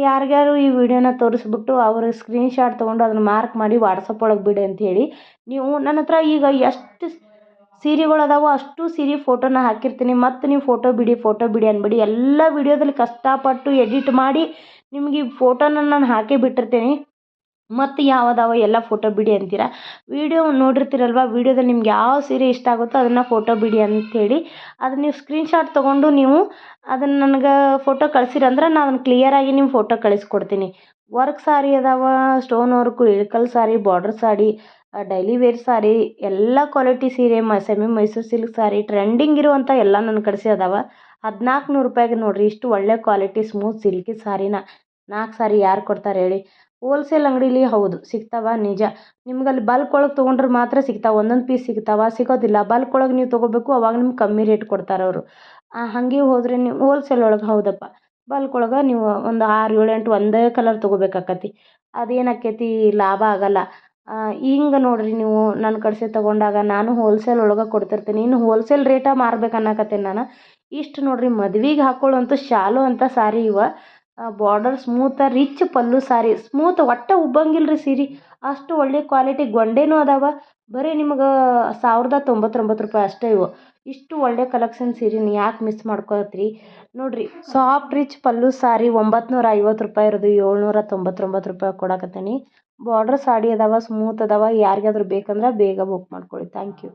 ಯಾರಿಗಾರು ಈ ವಿಡಿಯೋನ ತೋರಿಸ್ಬಿಟ್ಟು ಅವ್ರ ಸ್ಕ್ರೀನ್ಶಾಟ್ ತೊಗೊಂಡು ಅದನ್ನು ಮಾರ್ಕ್ ಮಾಡಿ ವಾಟ್ಸಪ್ ಒಳಗೆ ಬಿಡಿ ಅಂತ ಹೇಳಿ. ನೀವು ನನ್ನ ಹತ್ರ ಈಗ ಎಷ್ಟು ಸೀರೆಗಳು ಅದಾವೋ ಅಷ್ಟು ಸೀರೆ ಫೋಟೋನ ಹಾಕಿರ್ತೀನಿ. ಮತ್ತು ನೀವು ಫೋಟೋ ಬಿಡಿ ಅನ್ಬೇಡಿ. ಎಲ್ಲ ವಿಡಿಯೋದಲ್ಲಿ ಕಷ್ಟಪಟ್ಟು ಎಡಿಟ್ ಮಾಡಿ ನಿಮಗೆ ಈ ಫೋಟೋನ ನಾನು ಹಾಕೇ ಬಿಟ್ಟಿರ್ತೀನಿ. ಮತ್ತು ಯಾವುದಾವ ಎಲ್ಲ ಫೋಟೋ ಬಿಡಿ ಅಂತೀರ. ವಿಡಿಯೋ ನೋಡಿರ್ತೀರಲ್ವ, ವಿಡಿಯೋದಲ್ಲಿ ನಿಮ್ಗೆ ಯಾವ ಸೀರೆ ಇಷ್ಟ ಆಗುತ್ತೋ ಅದನ್ನು ಫೋಟೋ ಬಿಡಿ ಅಂಥೇಳಿ ಅದನ್ನು ನೀವು ಸ್ಕ್ರೀನ್ಶಾಟ್ ತೊಗೊಂಡು ನೀವು ಅದನ್ನು ನನಗೆ ಫೋಟೋ ಕಳಿಸಿರಂದ್ರೆ ನಾನು ಅದನ್ನು ಕ್ಲಿಯರಾಗಿ ನಿಮ್ಮ ಫೋಟೋ ಕಳಿಸ್ಕೊಡ್ತೀನಿ. ವರ್ಕ್ ಸಾರಿ ಅದಾವ, ಸ್ಟೋನ್ ವರ್ಕು, ಇಳಕಲ್ ಸಾರಿ, ಬಾರ್ಡರ್ ಸಾರಿ, ಡೈಲಿ ವೇರ್ ಸಾರಿ, ಎಲ್ಲ ಕ್ವಾಲಿಟಿ ಸೀರೆ, ಸೆಮಿ ಮೈಸೂರು ಸಿಲ್ಕ್ ಸಾರಿ, ಟ್ರೆಂಡಿಂಗ್ ಇರುವಂಥ ಎಲ್ಲ ನನ್ನ ಕಡೆಸಿ ಅದಾವೆ. 1400 ರೂಪಾಯಿಗೆ ನೋಡಿರಿ. ಇಷ್ಟು ಒಳ್ಳೆ ಕ್ವಾಲಿಟಿ ಸ್ಮೂತ್ ಸಿಲ್ಕಿ ಸಾರಿನ 4 ಸಾರಿ ಯಾರು ಕೊಡ್ತಾರೆ ಹೇಳಿ? ಹೋಲ್ಸೇಲ್ ಅಂಗಡೀಲಿ ಹೌದು ಸಿಗ್ತಾವ ನಿಜ. ನಿಮ್ಗೆ ಅಲ್ಲಿ ಬಲ್ಕ್ ಒಳಗೆ ತೊಗೊಂಡ್ರೆ ಮಾತ್ರ ಸಿಗ್ತಾವೆ, ಒಂದೊಂದು ಪೀಸ್ ಸಿಗ್ತಾವ, ಸಿಗೋದಿಲ್ಲ. ಬಲ್ಕ್ ಒಳಗೆ ನೀವು ತೊಗೋಬೇಕು, ಅವಾಗ ನಿಮ್ಗೆ ಕಮ್ಮಿ ರೇಟ್ ಕೊಡ್ತಾರೆ ಅವರು. ಹಾಗೆ ಹೋದರೆ ನೀವು ಹೋಲ್ಸೇಲ್ ಒಳಗೆ ಹೌದಪ್ಪ, ಬಲ್ಕ್ ಒಳಗೆ ನೀವು ಒಂದು 6, 7, 8 ಒಂದೇ ಕಲರ್ ತೊಗೋಬೇಕಾಕತಿ. ಅದೇನಾಕೈತಿ ಲಾಭ ಆಗಲ್ಲ. ಹಿಂಗೆ ನೋಡಿರಿ, ನೀವು ನನ್ನ ಕಡೆ ತೊಗೊಂಡಾಗ ನಾನು ಹೋಲ್ಸೇಲ್ ಒಳಗೆ ಕೊಡ್ತಿರ್ತೀನಿ. ಇನ್ನು ಹೋಲ್ಸೇಲ್ ರೇಟಾಗ ಮಾರ್ಬೇಕು ಅನ್ನಕತ್ತೀನಿ ನಾನು. ಇಷ್ಟು ನೋಡಿರಿ ಮದ್ವೆಗೆ ಹಾಕೊಳ್ಳೋಂಥ ಶಾಲು ಅಂತ ಸಾರಿ ಇವ. ಬಾರ್ಡರ್ ಸ್ಮೂತ ರಿಚ್ ಪಲ್ಲು ಸಾರಿ, ಸ್ಮೂತ್ ಒಟ್ಟು ಉಬ್ಬಂಗಿಲ್ಲ ರೀ ಸೀರೆ. ಅಷ್ಟು ಒಳ್ಳೆ ಕ್ವಾಲಿಟಿ ಗೊಂಡೆನೂ ಅದಾವ. ಬರೀ ನಿಮ್ಗೆ 1099 ರೂಪಾಯಿ ಅಷ್ಟೇ ಇವು. ಇಷ್ಟು ಒಳ್ಳೆ ಕಲೆಕ್ಷನ್ ಸೀರೆನ ಯಾಕೆ ಮಿಸ್ ಮಾಡ್ಕೊಳ್ತೀರಿ ನೋಡಿರಿ. ಸಾಫ್ಟ್ ರಿಚ್ ಪಲ್ಲು ಸಾರಿ 950 ರೂಪಾಯಿ ಇರೋದು 799 ರೂಪಾಯಿ ಕೊಡಕತ್ತೀನಿ. ಬಾರ್ಡರ್ ಸಾಡಿ ಅದಾವ, ಸ್ಮೂತ್ ಅದಾವ. ಯಾರಿಗಾದ್ರೂ ಬೇಕಂದ್ರೆ ಬೇಗ ಬುಕ್ ಮಾಡ್ಕೊಳ್ಳಿ. Thank you.